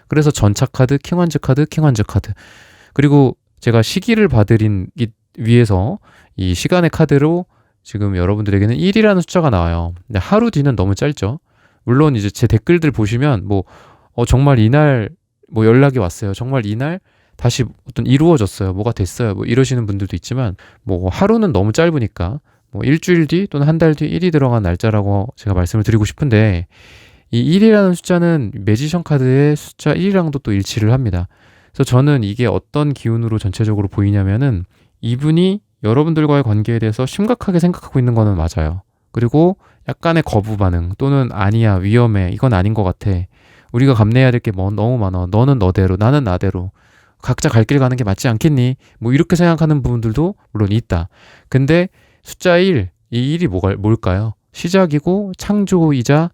그래서 전차 카드, 킹완즈 카드, 킹완즈 카드. 그리고 제가 시기를 봐드린 위해서 이 시간의 카드로 지금 여러분들에게는 1이라는 숫자가 나와요. 근데 하루 뒤는 너무 짧죠. 물론 이제 제 댓글들 보시면 뭐 정말 이날 뭐 연락이 왔어요. 정말 이날 다시 어떤 이루어졌어요. 뭐가 됐어요. 뭐 이러시는 분들도 있지만 뭐 하루는 너무 짧으니까 뭐 일주일 뒤 또는 한 달 뒤 1이 들어간 날짜라고 제가 말씀을 드리고 싶은데 이 1이라는 숫자는 매지션 카드의 숫자 1이랑도 또 일치를 합니다. 그래서 저는 이게 어떤 기운으로 전체적으로 보이냐면은 이분이 여러분들과의 관계에 대해서 심각하게 생각하고 있는 거는 맞아요. 그리고 약간의 거부 반응 또는 아니야 위험해 이건 아닌 것 같아. 우리가 감내해야 될 게 뭐 너무 많아. 너는 너대로 나는 나대로 각자 갈 길 가는 게 맞지 않겠니? 뭐 이렇게 생각하는 부분들도 물론 있다. 근데 숫자 1, 이 1이 뭘까요? 시작이고 창조이자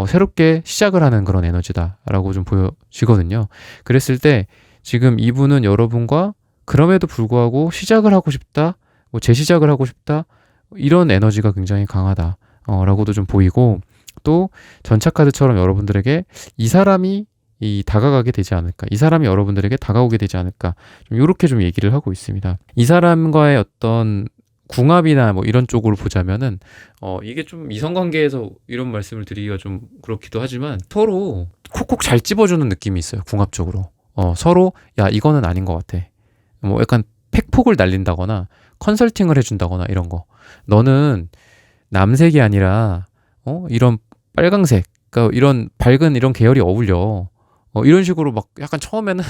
새롭게 시작을 하는 그런 에너지다라고 좀 보여지거든요. 그랬을 때 지금 이분은 여러분과 그럼에도 불구하고 시작을 하고 싶다, 뭐 재시작을 하고 싶다, 이런 에너지가 굉장히 강하다. 라고도 좀 보이고 또 전차 카드처럼 여러분들에게 이 사람이 다가가게 되지 않을까, 이 사람이 여러분들에게 다가오게 되지 않을까, 좀 이렇게 좀 얘기를 하고 있습니다. 이 사람과의 어떤 궁합이나 뭐 이런 쪽으로 보자면은 이게 좀 이성관계에서 이런 말씀을 드리기가 좀 그렇기도 하지만 서로 콕콕 잘 찝어주는 느낌이 있어요. 궁합적으로 서로 야 이거는 아닌 것 같아, 뭐 약간 팩폭을 날린다거나 컨설팅을 해준다거나 이런 거. 너는 남색이 아니라 이런 빨강색, 그러니까 이런 밝은 이런 계열이 어울려. 이런 식으로 막 약간 처음에는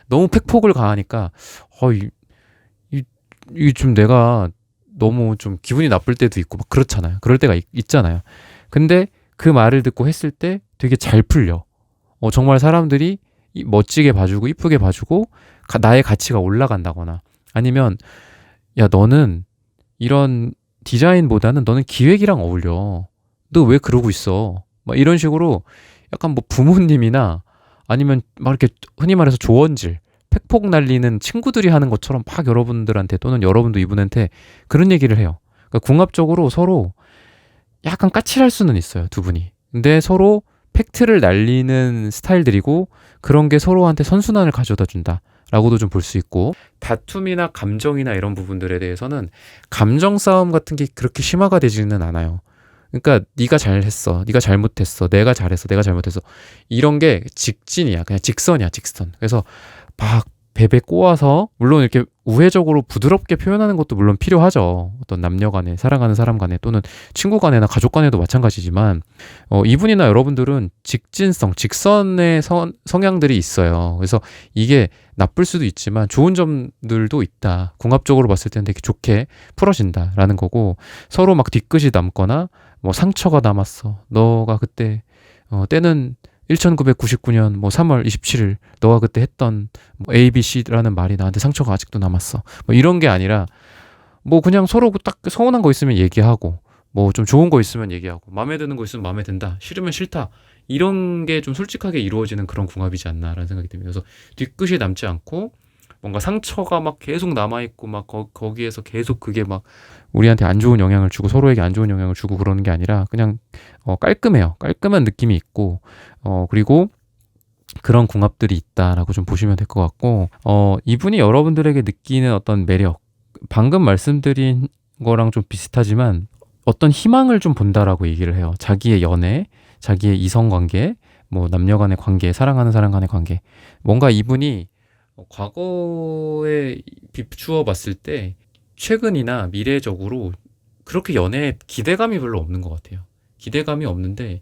너무 팩폭을 가하니까 이 좀 내가 너무 좀 기분이 나쁠 때도 있고 막 그렇잖아요. 그럴 때가 있잖아요. 근데 그 말을 듣고 했을 때 되게 잘 풀려. 정말 사람들이 멋지게 봐주고 이쁘게 봐주고 나의 가치가 올라간다거나 아니면 야 너는 이런 디자인보다는 너는 기획이랑 어울려. 너 왜 그러고 있어? 막 이런 식으로 약간 뭐 부모님이나 아니면 막 이렇게 흔히 말해서 조언질, 팩폭 날리는 친구들이 하는 것처럼 막 여러분들한테 또는 여러분도 이분한테 그런 얘기를 해요. 그러니까 궁합적으로 서로 약간 까칠할 수는 있어요, 두 분이. 근데 서로 팩트를 날리는 스타일들이고 그런 게 서로한테 선순환을 가져다 준다. 라고도 좀 볼 수 있고 다툼이나 감정이나 이런 부분들에 대해서는 감정 싸움 같은 게 그렇게 심화가 되지는 않아요. 그러니까 네가 잘했어, 네가 잘못했어, 내가 잘했어, 내가 잘못했어 이런 게 직진이야. 그냥 직선이야, 직선. 그래서 막 베베 꼬아서 물론 이렇게 우회적으로 부드럽게 표현하는 것도 물론 필요하죠. 어떤 남녀 간에 사랑하는 사람 간에 또는 친구 간에나 가족 간에도 마찬가지지만 이분이나 여러분들은 직진성, 직선의 성향들이 있어요. 그래서 이게 나쁠 수도 있지만 좋은 점들도 있다. 궁합적으로 봤을 때는 되게 좋게 풀어진다라는 거고 서로 막 뒤끝이 남거나 뭐 상처가 남았어. 너가 그때 때는 1999년 뭐 3월 27일 너가 그때 했던 뭐 ABC라는 말이 나한테 상처가 아직도 남았어. 뭐 이런 게 아니라 뭐 그냥 서로 딱 서운한 거 있으면 얘기하고 뭐 좀 좋은 거 있으면 얘기하고 마음에 드는 거 있으면 마음에 든다. 싫으면 싫다. 이런 게 좀 솔직하게 이루어지는 그런 궁합이지 않나라는 생각이 듭니다. 그래서 뒤끝이 남지 않고 뭔가 상처가 막 계속 남아있고 막 거기에서 계속 그게 막 우리한테 안 좋은 영향을 주고 서로에게 안 좋은 영향을 주고 그러는 게 아니라 그냥 깔끔해요. 깔끔한 느낌이 있고 그리고 그런 궁합들이 있다라고 좀 보시면 될 것 같고 이분이 여러분들에게 느끼는 어떤 매력 방금 말씀드린 거랑 좀 비슷하지만 어떤 희망을 좀 본다라고 얘기를 해요. 자기의 연애, 자기의 이성관계, 뭐 남녀 간의 관계, 사랑하는 사람 간의 관계 뭔가 이분이 과거에 비추어 봤을 때 최근이나 미래적으로 그렇게 연애에 기대감이 별로 없는 것 같아요. 기대감이 없는데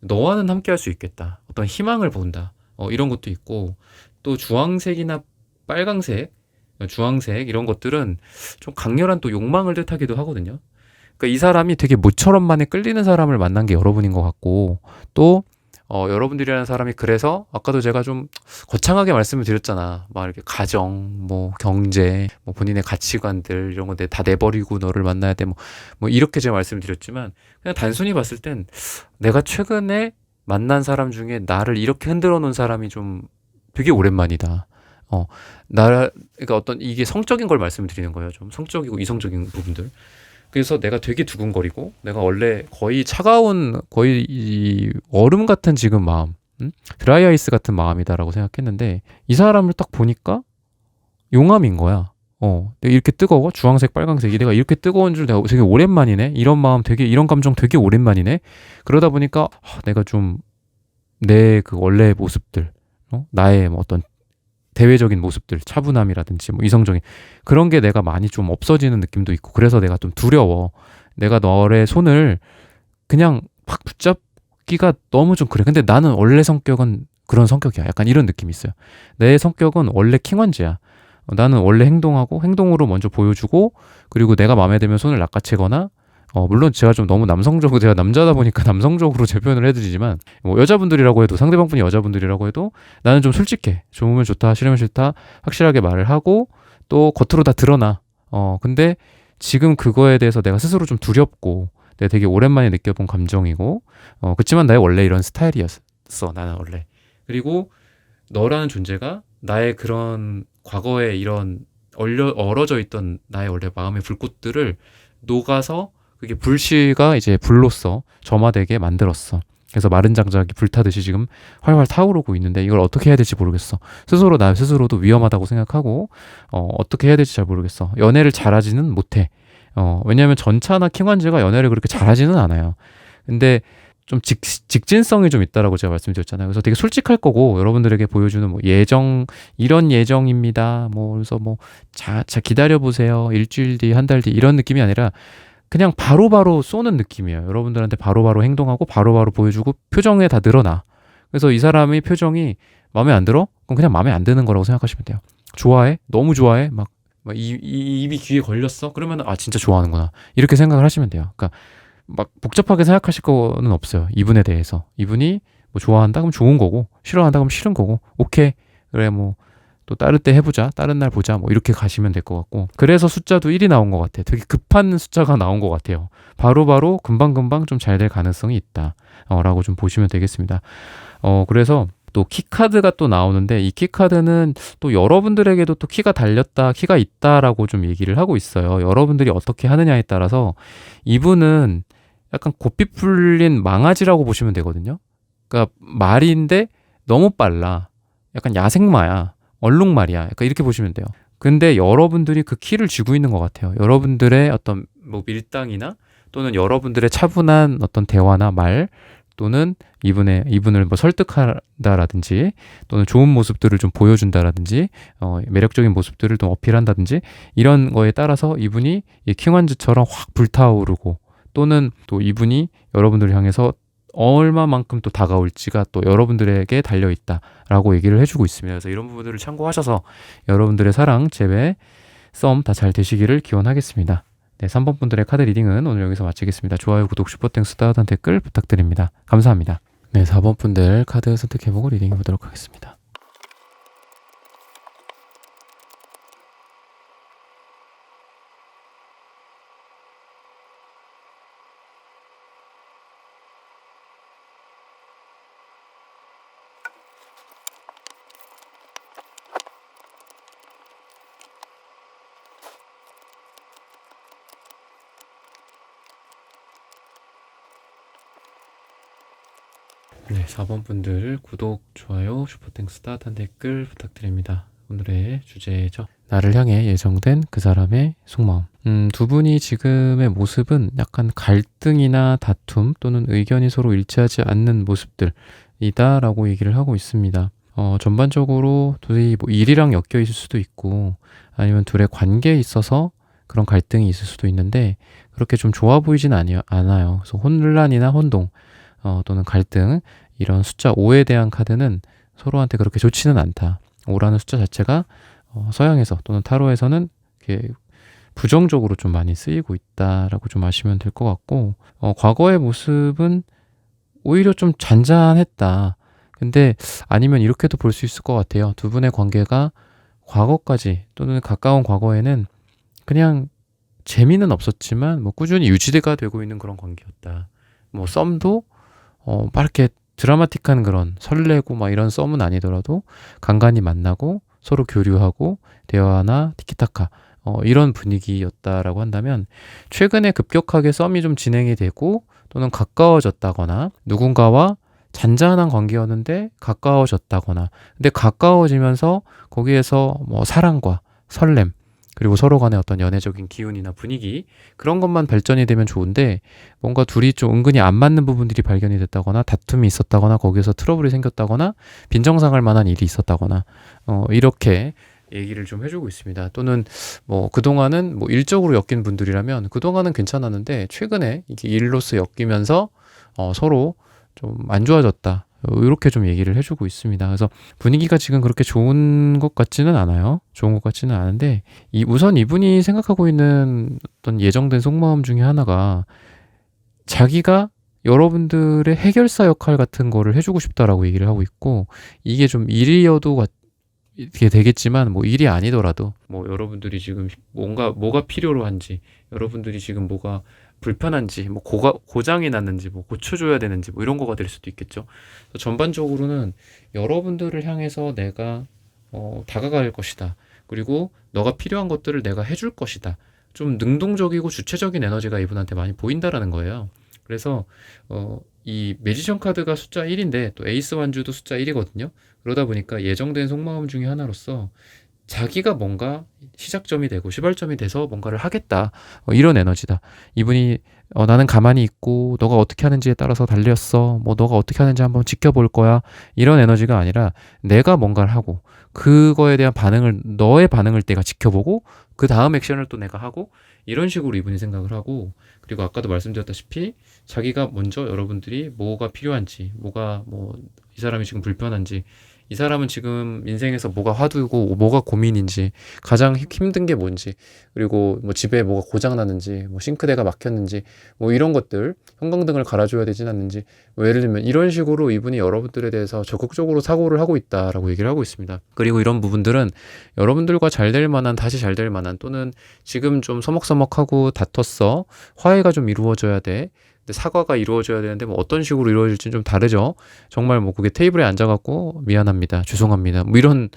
너와는 함께 할 수 있겠다. 어떤 희망을 본다. 이런 것도 있고 또 주황색이나 빨강색, 주황색 이런 것들은 좀 강렬한 또 욕망을 뜻하기도 하거든요. 그러니까 이 사람이 되게 모처럼 만에 끌리는 사람을 만난 게 여러분인 것 같고 또 여러분들이라는 사람이 그래서 아까도 제가 좀 거창하게 말씀을 드렸잖아. 막 이렇게 가정, 뭐 경제, 뭐 본인의 가치관들 이런 거 다 내버리고 너를 만나야 돼. 뭐 이렇게 제가 말씀을 드렸지만 그냥 단순히 봤을 땐 내가 최근에 만난 사람 중에 나를 이렇게 흔들어 놓은 사람이 좀 되게 오랜만이다. 그러니까 어떤 이게 성적인 걸 말씀을 드리는 거예요. 좀 성적이고 이성적인 부분들. 그래서 내가 되게 두근거리고 내가 원래 거의 차가운 거의 이 얼음 같은 지금 마음 드라이 아이스 같은 마음이다라고 생각했는데 이 사람을 딱 보니까 용암인 거야. 내가 이렇게 뜨거워? 주황색 빨강색이 내가 이렇게 뜨거운 줄 내가 되게 오랜만이네. 이런 마음 되게 이런 감정 되게 오랜만이네. 그러다 보니까 내가 좀 내 그 원래의 모습들 나의 뭐 어떤 대외적인 모습들, 차분함이라든지 뭐 이성적인 그런 게 내가 많이 좀 없어지는 느낌도 있고 그래서 내가 좀 두려워. 내가 너의 손을 그냥 확 붙잡기가 너무 좀 그래. 근데 나는 원래 성격은 그런 성격이야. 약간 이런 느낌이 있어요. 내 성격은 원래 킹원즈야. 나는 원래 행동하고 행동으로 먼저 보여주고 그리고 내가 마음에 들면 손을 낚아채거나 물론 제가 좀 너무 남성적으로 제가 남자다 보니까 남성적으로 제 표현을 해드리지만 뭐 여자분들이라고 해도 상대방분이 여자분들이라고 해도 나는 좀 솔직해. 좋으면 좋다, 싫으면 싫다 확실하게 말을 하고 또 겉으로 다 드러나. 근데 지금 그거에 대해서 내가 스스로 좀 두렵고 내가 되게 오랜만에 느껴본 감정이고 그치만 나의 원래 이런 스타일이었어. 나는 원래. 그리고 너라는 존재가 나의 그런 과거에 이런 얼어져 있던 나의 원래 마음의 불꽃들을 녹아서 그게 불씨가 이제 불로써 점화되게 만들었어. 그래서 마른 장작이 불타듯이 지금 활활 타오르고 있는데 이걸 어떻게 해야 될지 모르겠어. 스스로 나 스스로도 위험하다고 생각하고 어떻게 해야 될지 잘 모르겠어. 연애를 잘하지는 못해. 왜냐하면 전차나 킹완즈가 연애를 그렇게 잘하지는 않아요. 근데 좀 직진성이 좀 있다라고 제가 말씀드렸잖아요. 그래서 되게 솔직할 거고 여러분들에게 보여주는 뭐 예정 이런 예정입니다. 뭐 그래서 뭐 자 기다려 보세요. 일주일 뒤, 한 달 뒤 이런 느낌이 아니라 그냥 바로바로 쏘는 느낌이에요. 여러분들한테 바로바로 행동하고 바로바로 보여주고 표정에 다 늘어나. 그래서 이 사람의 표정이 마음에 안 들어? 그럼 그냥 마음에 안 드는 거라고 생각하시면 돼요. 좋아해? 너무 좋아해? 막 입이 귀에 걸렸어? 그러면 진짜 좋아하는구나. 이렇게 생각을 하시면 돼요. 그러니까 막 복잡하게 생각하실 거는 없어요. 이분에 대해서. 이분이 뭐 좋아한다? 그럼 좋은 거고, 싫어한다? 그럼 싫은 거고, 오케이. 그래, 뭐, 또 다른 때 해보자. 다른 날 보자. 뭐, 이렇게 가시면 될 것 같고. 그래서 숫자도 1이 나온 것 같아요. 되게 급한 숫자가 나온 것 같아요. 바로바로 금방금방 좀 잘 될 가능성이 있다. 라고 좀 보시면 되겠습니다. 그래서 또 키카드가 또 나오는데 이 키카드는 또 여러분들에게도 또 키가 달렸다, 키가 있다라고 좀 얘기를 하고 있어요. 여러분들이 어떻게 하느냐에 따라서 이분은 약간 고삐 풀린 망아지라고 보시면 되거든요. 그러니까 말인데 너무 빨라. 약간 야생마야. 얼룩말이야. 약간 이렇게 보시면 돼요. 근데 여러분들이 그 키를 쥐고 있는 것 같아요. 여러분들의 어떤 뭐 밀당이나 또는 여러분들의 차분한 어떤 대화나 말 또는 이분을 뭐 설득한다라든지 또는 좋은 모습들을 좀 보여준다라든지 매력적인 모습들을 좀 어필한다든지 이런 거에 따라서 이분이 이 킹완즈처럼 확 불타오르고 또는 또 이분이 여러분들을 향해서 얼마만큼 또 다가올지가 또 여러분들에게 달려있다라고 얘기를 해주고 있습니다. 그래서 이런 부분들을 참고하셔서 여러분들의 사랑, 재배, 썸 다 잘 되시기를 기원하겠습니다. 네, 3번 분들의 카드 리딩은 오늘 여기서 마치겠습니다. 좋아요, 구독, 슈퍼땡스, 따뜻한 댓글 부탁드립니다. 감사합니다. 네, 4번 분들 카드 선택해보고 리딩해보도록 하겠습니다. 네, 4번 분들 구독, 좋아요, 슈퍼땡스, 따뜻한 댓글 부탁드립니다. 오늘의 주제죠. 나를 향해 예정된 그 사람의 속마음. 두 분이 지금의 모습은 약간 갈등이나 다툼 또는 의견이 서로 일치하지 않는 모습들이다라고 얘기를 하고 있습니다. 전반적으로 둘이 뭐 일이랑 엮여 있을 수도 있고 아니면 둘의 관계에 있어서 그런 갈등이 있을 수도 있는데 그렇게 좀 좋아 보이진 않아요. 그래서 혼란이나 혼동 또는 갈등 이런 숫자 5에 대한 카드는 서로한테 그렇게 좋지는 않다. 5라는 숫자 자체가 서양에서 또는 타로에서는 이렇게 부정적으로 좀 많이 쓰이고 있다라고 좀 아시면 될 것 같고 과거의 모습은 오히려 좀 잔잔했다. 근데 아니면 이렇게도 볼 수 있을 것 같아요. 두 분의 관계가 과거까지 또는 가까운 과거에는 그냥 재미는 없었지만 뭐 꾸준히 유지가 되고 있는 그런 관계였다. 뭐 썸도 막 이렇게 드라마틱한 그런 설레고 막 이런 썸은 아니더라도 간간히 만나고 서로 교류하고 대화나 티키타카 이런 분위기였다라고 한다면 최근에 급격하게 썸이 좀 진행이 되고 또는 가까워졌다거나 누군가와 잔잔한 관계였는데 가까워졌다거나 근데 가까워지면서 거기에서 뭐 사랑과 설렘 그리고 서로 간의 어떤 연애적인 기운이나 분위기 그런 것만 발전이 되면 좋은데 뭔가 둘이 좀 은근히 안 맞는 부분들이 발견이 됐다거나 다툼이 있었다거나 거기서 트러블이 생겼다거나 빈정상할 만한 일이 있었다거나 이렇게 얘기를 좀 해주고 있습니다. 또는 뭐 그동안은 뭐 일적으로 엮인 분들이라면 그동안은 괜찮았는데 최근에 이게 일로서 엮이면서 서로 좀 안 좋아졌다. 이렇게 좀 얘기를 해주고 있습니다. 그래서 분위기가 지금 그렇게 좋은 것 같지는 않아요. 좋은 것 같지는 않은데 우선 이분이 생각하고 있는 어떤 예정된 속마음 중에 하나가 자기가 여러분들의 해결사 역할 같은 거를 해주고 싶다라고 얘기를 하고 있고 이게 좀 일이어도 이게 되겠지만 뭐 일이 아니더라도 뭐 여러분들이 지금 뭐가 필요로 한지 여러분들이 지금 뭐가 불편한지 뭐 고장이 났는지 뭐 고쳐줘야 되는지 뭐 이런 거가 될 수도 있겠죠. 전반적으로는 여러분들을 향해서 내가 다가갈 것이다. 그리고 너가 필요한 것들을 내가 해줄 것이다. 좀 능동적이고 주체적인 에너지가 이분한테 많이 보인다라는 거예요. 그래서 이 매지션 카드가 숫자 1인데 또 에이스 완주도 숫자 1이거든요. 그러다 보니까 예정된 속마음 중에 하나로서 자기가 뭔가 시작점이 되고 시발점이 돼서 뭔가를 하겠다. 이런 에너지다. 이분이 나는 가만히 있고 너가 어떻게 하는지에 따라서 달렸어. 뭐 너가 어떻게 하는지 한번 지켜볼 거야. 이런 에너지가 아니라 내가 뭔가를 하고 그거에 대한 너의 반응을 내가 지켜보고 그 다음 액션을 또 내가 하고 이런 식으로 이분이 생각을 하고 그리고 아까도 말씀드렸다시피 자기가 먼저 여러분들이 뭐가 필요한지 뭐가 뭐 이 사람이 지금 불편한지 이 사람은 지금 인생에서 뭐가 화두고 뭐가 고민인지 가장 힘든 게 뭔지 그리고 뭐 집에 뭐가 고장 났는지 뭐 싱크대가 막혔는지 뭐 이런 것들 형광등을 갈아줘야 되진 않는지 뭐 예를 들면 이런 식으로 이분이 여러분들에 대해서 적극적으로 사고를 하고 있다라고 얘기를 하고 있습니다. 그리고 이런 부분들은 여러분들과 잘 될 만한 다시 잘 될 만한 또는 지금 좀 서먹서먹하고 다퉜어 화해가 좀 이루어져야 돼. 근데 사과가 이루어져야 되는데 뭐 어떤 식으로 이루어질지는 좀 다르죠. 정말 뭐 그게 테이블에 앉아갖고 미안합니다, 죄송합니다, 뭐 이런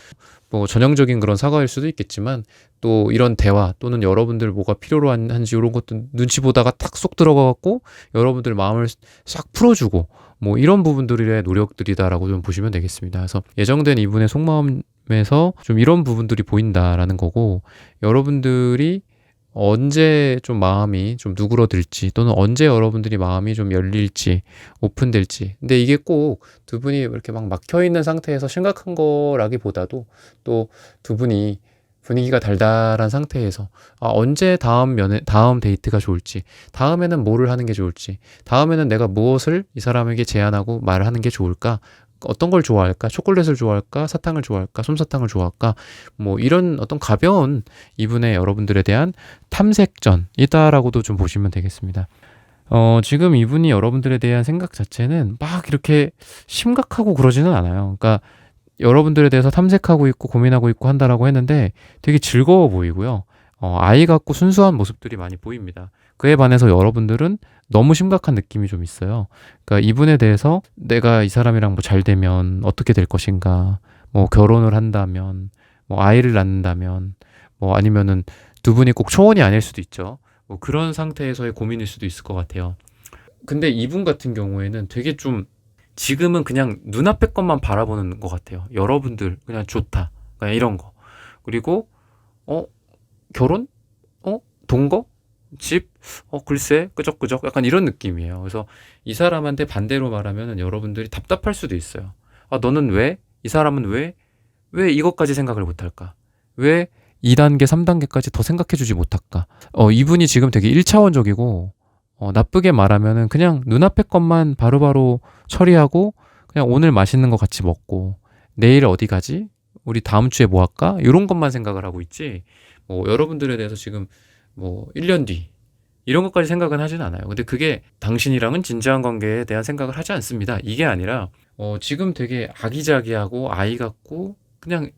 뭐 전형적인 그런 사과일 수도 있겠지만 또 이런 대화 또는 여러분들 뭐가 필요로 한지 이런 것도 눈치 보다가 탁 쏙 들어가갖고 여러분들 마음을 싹 풀어주고 뭐 이런 부분들의 노력들이다라고 좀 보시면 되겠습니다. 그래서 예정된 이분의 속마음에서 좀 이런 부분들이 보인다라는 거고 여러분들이 언제 좀 마음이 좀 누그러들지 또는 언제 여러분들이 마음이 좀 열릴지 오픈될지 근데 이게 꼭 두 분이 이렇게 막 막혀있는 상태에서 심각한 거라기보다도 또 두 분이 분위기가 달달한 상태에서 언제 다음 데이트가 좋을지 다음에는 뭐를 하는 게 좋을지 다음에는 내가 무엇을 이 사람에게 제안하고 말을 하는 게 좋을까 어떤 걸 좋아할까? 초콜릿을 좋아할까? 사탕을 좋아할까? 솜사탕을 좋아할까? 뭐 이런 어떤 가벼운 이분의 여러분들에 대한 탐색전이다라고도 좀 보시면 되겠습니다. 지금 이분이 여러분들에 대한 생각 자체는 막 이렇게 심각하고 그러지는 않아요. 그러니까 여러분들에 대해서 탐색하고 있고 고민하고 있고 한다라고 했는데 되게 즐거워 보이고요. 아이 같고 순수한 모습들이 많이 보입니다. 그에 반해서 여러분들은 너무 심각한 느낌이 좀 있어요. 그러니까 이분에 대해서 내가 이 사람이랑 뭐 잘 되면 어떻게 될 것인가, 뭐 결혼을 한다면, 뭐 아이를 낳는다면, 뭐 아니면은 두 분이 꼭 초혼이 아닐 수도 있죠. 뭐 그런 상태에서의 고민일 수도 있을 것 같아요. 근데 이분 같은 경우에는 되게 좀 지금은 그냥 눈앞의 것만 바라보는 것 같아요. 여러분들 그냥 좋다. 그냥 이런 거. 그리고 결혼? 동거? 집? 글쎄 끄적끄적 약간 이런 느낌이에요. 그래서 이 사람한테 반대로 말하면 여러분들이 답답할 수도 있어요. 너는 왜? 이 사람은 왜 이것까지 생각을 못할까? 왜 2단계, 3단계까지 더 생각해주지 못할까? 이분이 지금 되게 1차원적이고 나쁘게 말하면은 그냥 눈앞의 것만 바로바로 처리하고 그냥 오늘 맛있는 거 같이 먹고 내일 어디 가지? 우리 다음 주에 뭐 할까? 이런 것만 생각을 하고 있지 여러분들에 대해서 지금 뭐 1년 뒤 이런 것까지 생각은 하진 않아요. 근데 그게 당신이랑은 진지한 관계에 대한 생각을 하지 않습니다. 이게 아니라 지금 되게 아기자기하고 아이 같고 그냥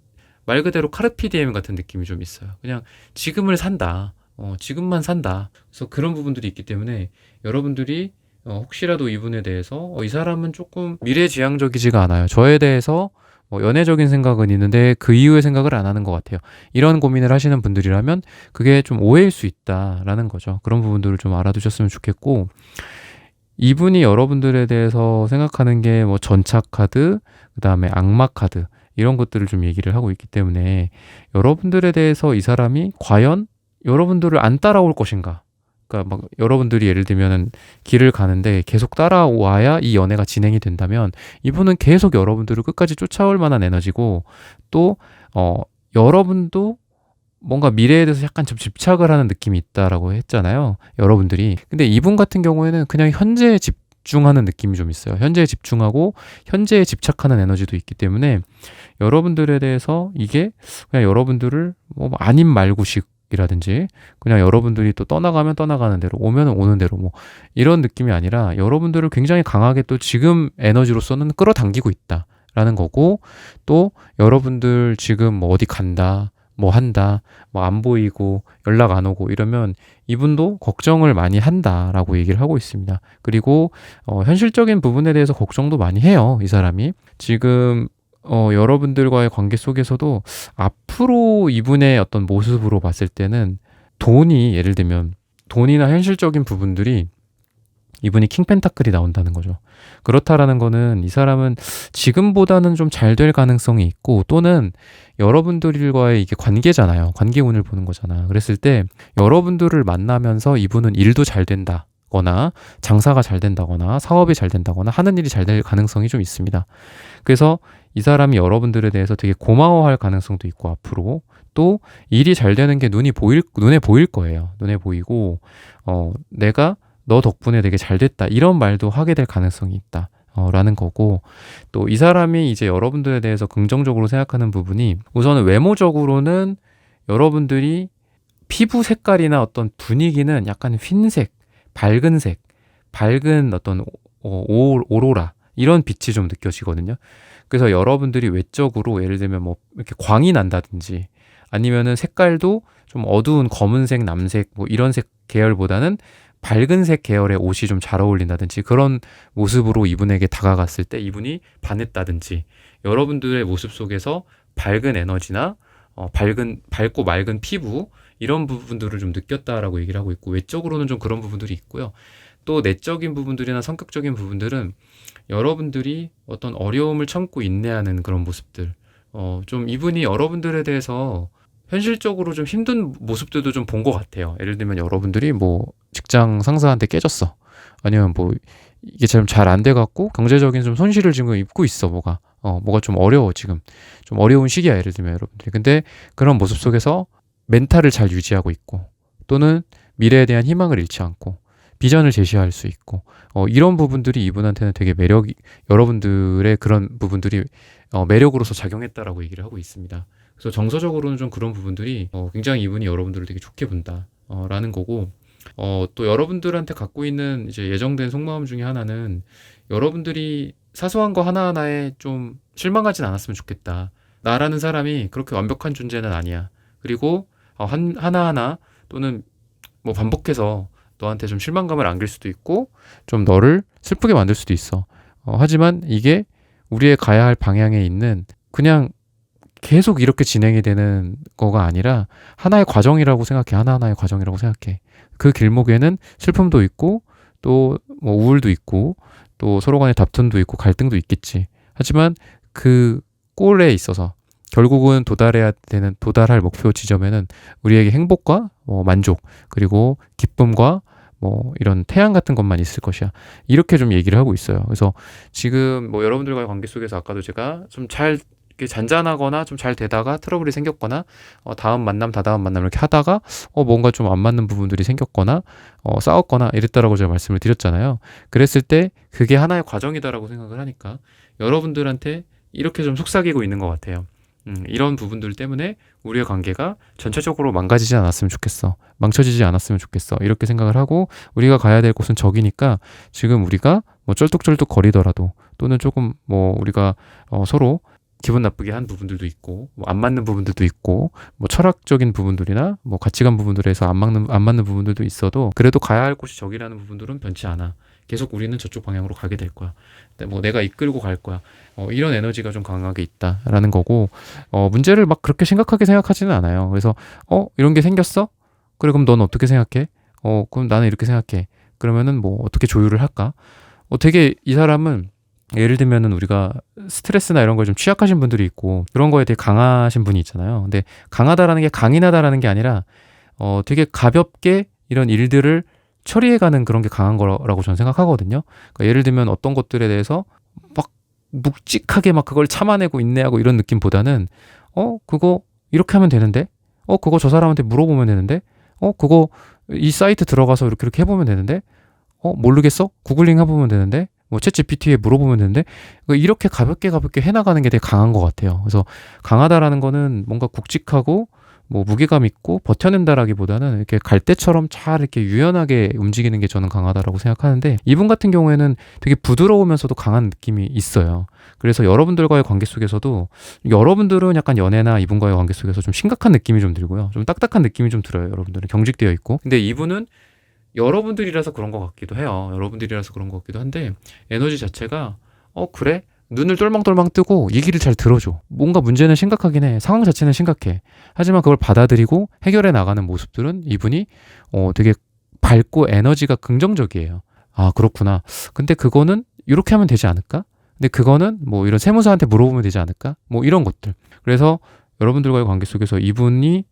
말 그대로 카르피디엠 같은 느낌이 좀 있어요. 그냥 지금을 산다. 지금만 산다. 그래서 그런 부분들이 있기 때문에 여러분들이 혹시라도 이분에 대해서 이 사람은 조금 미래지향적이지가 않아요. 저에 대해서 연애적인 생각은 있는데 그 이후의 생각을 안 하는 것 같아요. 이런 고민을 하시는 분들이라면 그게 좀 오해일 수 있다라는 거죠. 그런 부분들을 좀 알아두셨으면 좋겠고 이분이 여러분들에 대해서 생각하는 게 전차 카드, 그 다음에 악마 카드 이런 것들을 좀 얘기를 하고 있기 때문에 여러분들에 대해서 이 사람이 과연 여러분들을 안 따라올 것인가. 그러니까 막 여러분들이 예를 들면은 길을 가는데 계속 따라와야 이 연애가 진행이 된다면 이분은 계속 여러분들을 끝까지 쫓아올 만한 에너지고 또 여러분도 뭔가 미래에 대해서 약간 좀 집착을 하는 느낌이 있다라고 했잖아요. 여러분들이. 근데 이분 같은 경우에는 그냥 현재에 집중하는 느낌이 좀 있어요. 현재에 집중하고 현재에 집착하는 에너지도 있기 때문에 여러분들에 대해서 이게 그냥 여러분들을 뭐 아님 말고식 이라든지 그냥 여러분들이 또 떠나가면 떠나가는 대로 오면 오는 대로 뭐 이런 느낌이 아니라 여러분들을 굉장히 강하게 또 지금 에너지로서는 끌어당기고 있다라는 거고 또 여러분들 지금 뭐 어디 간다 뭐 한다 뭐 안 보이고 연락 안 오고 이러면 이분도 걱정을 많이 한다라고 얘기를 하고 있습니다. 그리고 현실적인 부분에 대해서 걱정도 많이 해요. 이 사람이 지금 여러분들과의 관계 속에서도 앞으로 이분의 어떤 모습으로 봤을 때는 돈이 예를 들면 돈이나 현실적인 부분들이 이분이 킹펜타클이 나온다는 거죠. 그렇다라는 거는 이 사람은 지금보다는 좀 잘 될 가능성이 있고 또는 여러분들과의 이게 관계잖아요. 관계운을 보는 거잖아. 그랬을 때 여러분들을 만나면서 이분은 일도 잘 된다거나 장사가 잘 된다거나 사업이 잘 된다거나 하는 일이 잘 될 가능성이 좀 있습니다. 그래서 이 사람이 여러분들에 대해서 되게 고마워할 가능성도 있고 앞으로 또 일이 잘 되는 게 눈에 보일 거예요. 눈에 보이고 내가 너 덕분에 되게 잘 됐다 이런 말도 하게 될 가능성이 있다. 라는 거고 또 이 사람이 이제 여러분들에 대해서 긍정적으로 생각하는 부분이 우선은 외모적으로는 여러분들이 피부 색깔이나 어떤 분위기는 약간 흰색, 밝은 색, 밝은 어떤 오로라 이런 빛이 좀 느껴지거든요. 그래서 여러분들이 외적으로 예를 들면 뭐 이렇게 광이 난다든지 아니면은 색깔도 좀 어두운 검은색, 남색 뭐 이런 색 계열보다는 밝은 색 계열의 옷이 좀 잘 어울린다든지 그런 모습으로 이분에게 다가갔을 때 이분이 반했다든지 여러분들의 모습 속에서 밝은 에너지나 밝고 맑은 피부 이런 부분들을 좀 느꼈다라고 얘기를 하고 있고 외적으로는 좀 그런 부분들이 있고요. 또 내적인 부분들이나 성격적인 부분들은 여러분들이 어떤 어려움을 참고 인내하는 그런 모습들 좀 이분이 여러분들에 대해서 현실적으로 좀 힘든 모습들도 좀 본 것 같아요. 예를 들면 여러분들이 뭐 직장 상사한테 깨졌어. 아니면 뭐 이게 잘 안 돼갖고 경제적인 좀 손실을 지금 입고 있어. 뭐가 좀 어려워 지금. 좀 어려운 시기야 예를 들면 여러분들이. 근데 그런 모습 속에서 멘탈을 잘 유지하고 있고 또는 미래에 대한 희망을 잃지 않고 비전을 제시할 수 있고 이런 부분들이 이분한테는 되게 여러분들의 그런 부분들이 매력으로서 작용했다라고 얘기를 하고 있습니다. 그래서 정서적으로는 좀 그런 부분들이 굉장히 이분이 여러분들을 되게 좋게 본다 라는 거고 또 여러분들한테 갖고 있는 이제 예정된 속마음 중에 하나는 여러분들이 사소한 거 하나하나에 좀 실망하진 않았으면 좋겠다. 나라는 사람이 그렇게 완벽한 존재는 아니야. 그리고 하나하나 또는 뭐 반복해서 너한테 좀 실망감을 안길 수도 있고 좀 너를 슬프게 만들 수도 있어. 하지만 이게 우리의 가야 할 방향에 있는 그냥 계속 이렇게 진행이 되는 거가 아니라 하나의 과정이라고 생각해. 하나하나의 과정이라고 생각해. 그 길목에는 슬픔도 있고 또 뭐 우울도 있고 또 서로 간의 다툼도 있고 갈등도 있겠지. 하지만 그 꼴에 있어서 결국은 도달할 목표 지점에는 우리에게 행복과 만족 그리고 기쁨과 뭐 이런 태양 같은 것만 있을 것이야. 이렇게 좀 얘기를 하고 있어요. 그래서 지금 뭐 여러분들과의 관계 속에서 아까도 제가 좀 잘 잔잔하거나 좀 잘 되다가 트러블이 생겼거나 다음 만남 다다음 만남 이렇게 하다가 뭔가 좀 안 맞는 부분들이 생겼거나 싸웠거나 이랬다라고 제가 말씀을 드렸잖아요. 그랬을 때 그게 하나의 과정이다라고 생각을 하니까 여러분들한테 이렇게 좀 속삭이고 있는 것 같아요. 이런 부분들 때문에 우리의 관계가 전체적으로 망가지지 않았으면 좋겠어. 망쳐지지 않았으면 좋겠어. 이렇게 생각을 하고 우리가 가야 될 곳은 저기니까 지금 우리가 뭐 쩔뚝쩔뚝 거리더라도 또는 조금 뭐 우리가 서로 기분 나쁘게 한 부분들도 있고 뭐 안 맞는 부분들도 있고 뭐 철학적인 부분들이나 뭐 가치관 부분들에서 안 맞는 부분들도 있어도 그래도 가야 할 곳이 저기라는 부분들은 변치 않아. 계속 우리는 저쪽 방향으로 가게 될 거야. 뭐 내가 이끌고 갈 거야. 이런 에너지가 좀 강하게 있다라는 거고 문제를 막 그렇게 심각하게 생각하지는 않아요. 그래서 이런 게 생겼어? 그래 그럼 넌 어떻게 생각해? 그럼 나는 이렇게 생각해. 그러면은 뭐 어떻게 조율을 할까? 되게 이 사람은 예를 들면은 우리가 스트레스나 이런 거에 좀 취약하신 분들이 있고 그런 거에 되게 강하신 분이 있잖아요. 근데 강하다라는 게 강인하다라는 게 아니라 되게 가볍게 이런 일들을 처리해가는 그런 게 강한 거라고 저는 생각하거든요. 그러니까 예를 들면 어떤 것들에 대해서 막 묵직하게 막 그걸 참아내고 인내하고 이런 느낌보다는 그거 이렇게 하면 되는데 그거 저 사람한테 물어보면 되는데 그거 이 사이트 들어가서 이렇게 해보면 되는데 모르겠어? 구글링 해보면 되는데 뭐 챗 GPT에 물어보면 되는데 이렇게 가볍게 해나가는 게 되게 강한 것 같아요. 그래서 강하다라는 거는 뭔가 굵직하고 뭐 무게감 있고 버텨낸다라기보다는 이렇게 갈대처럼 잘 이렇게 유연하게 움직이는 게 저는 강하다라고 생각하는데 이분 같은 경우에는 되게 부드러우면서도 강한 느낌이 있어요. 그래서 여러분들과의 관계 속에서도 여러분들은 약간 연애나 이분과의 관계 속에서 좀 심각한 느낌이 좀 들고요. 좀 딱딱한 느낌이 좀 들어요. 여러분들은 경직되어 있고. 근데 이분은 여러분들이라서 그런 것 같기도 해요. 여러분들이라서 그런 것 같기도 한데 에너지 자체가 그래? 눈을 똘망똘망 뜨고 얘기를 잘 들어줘. 뭔가 문제는 심각하긴 해. 상황 자체는 심각해. 하지만 그걸 받아들이고 해결해 나가는 모습들은 이분이 되게 밝고 에너지가 긍정적이에요. 아, 그렇구나. 근데 그거는 이렇게 하면 되지 않을까? 근데 그거는 뭐 이런 세무사한테 물어보면 되지 않을까? 뭐 이런 것들. 그래서 여러분들과의 관계 속에서 이분이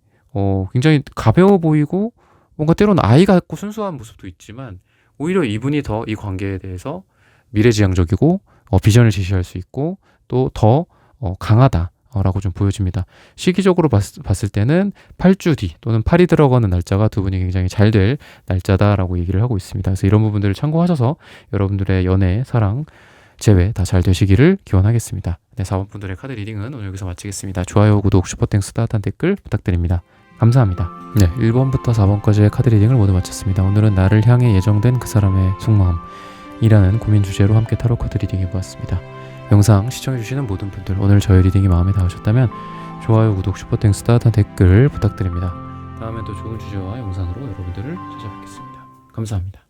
굉장히 가벼워 보이고 뭔가 때로는 아이 같고 순수한 모습도 있지만 오히려 이분이 더 이 관계에 대해서 미래지향적이고 비전을 제시할 수 있고 또 더 강하다라고 좀 보여집니다. 시기적으로 봤을 때는 8주 뒤 또는 8이 들어가는 날짜가 두 분이 굉장히 잘 될 날짜다라고 얘기를 하고 있습니다. 그래서 이런 부분들을 참고하셔서 여러분들의 연애, 사랑, 재회 다 잘 되시기를 기원하겠습니다. 네, 4번 분들의 카드 리딩은 오늘 여기서 마치겠습니다. 좋아요, 구독, 슈퍼땡스, 따뜻한 댓글 부탁드립니다. 감사합니다. 네, 1번부터 4번까지의 카드 리딩을 모두 마쳤습니다. 오늘은 나를 향해 예정된 그 사람의 속마음이라는 고민 주제로 함께 타로 카드 리딩 해보았습니다. 영상 시청해주시는 모든 분들 오늘 저의 리딩이 마음에 닿으셨다면 좋아요, 구독, 슈퍼땡스, 따뜻한 댓글 부탁드립니다. 다음엔 또 좋은 주제와 영상으로 여러분들을 찾아뵙겠습니다. 감사합니다.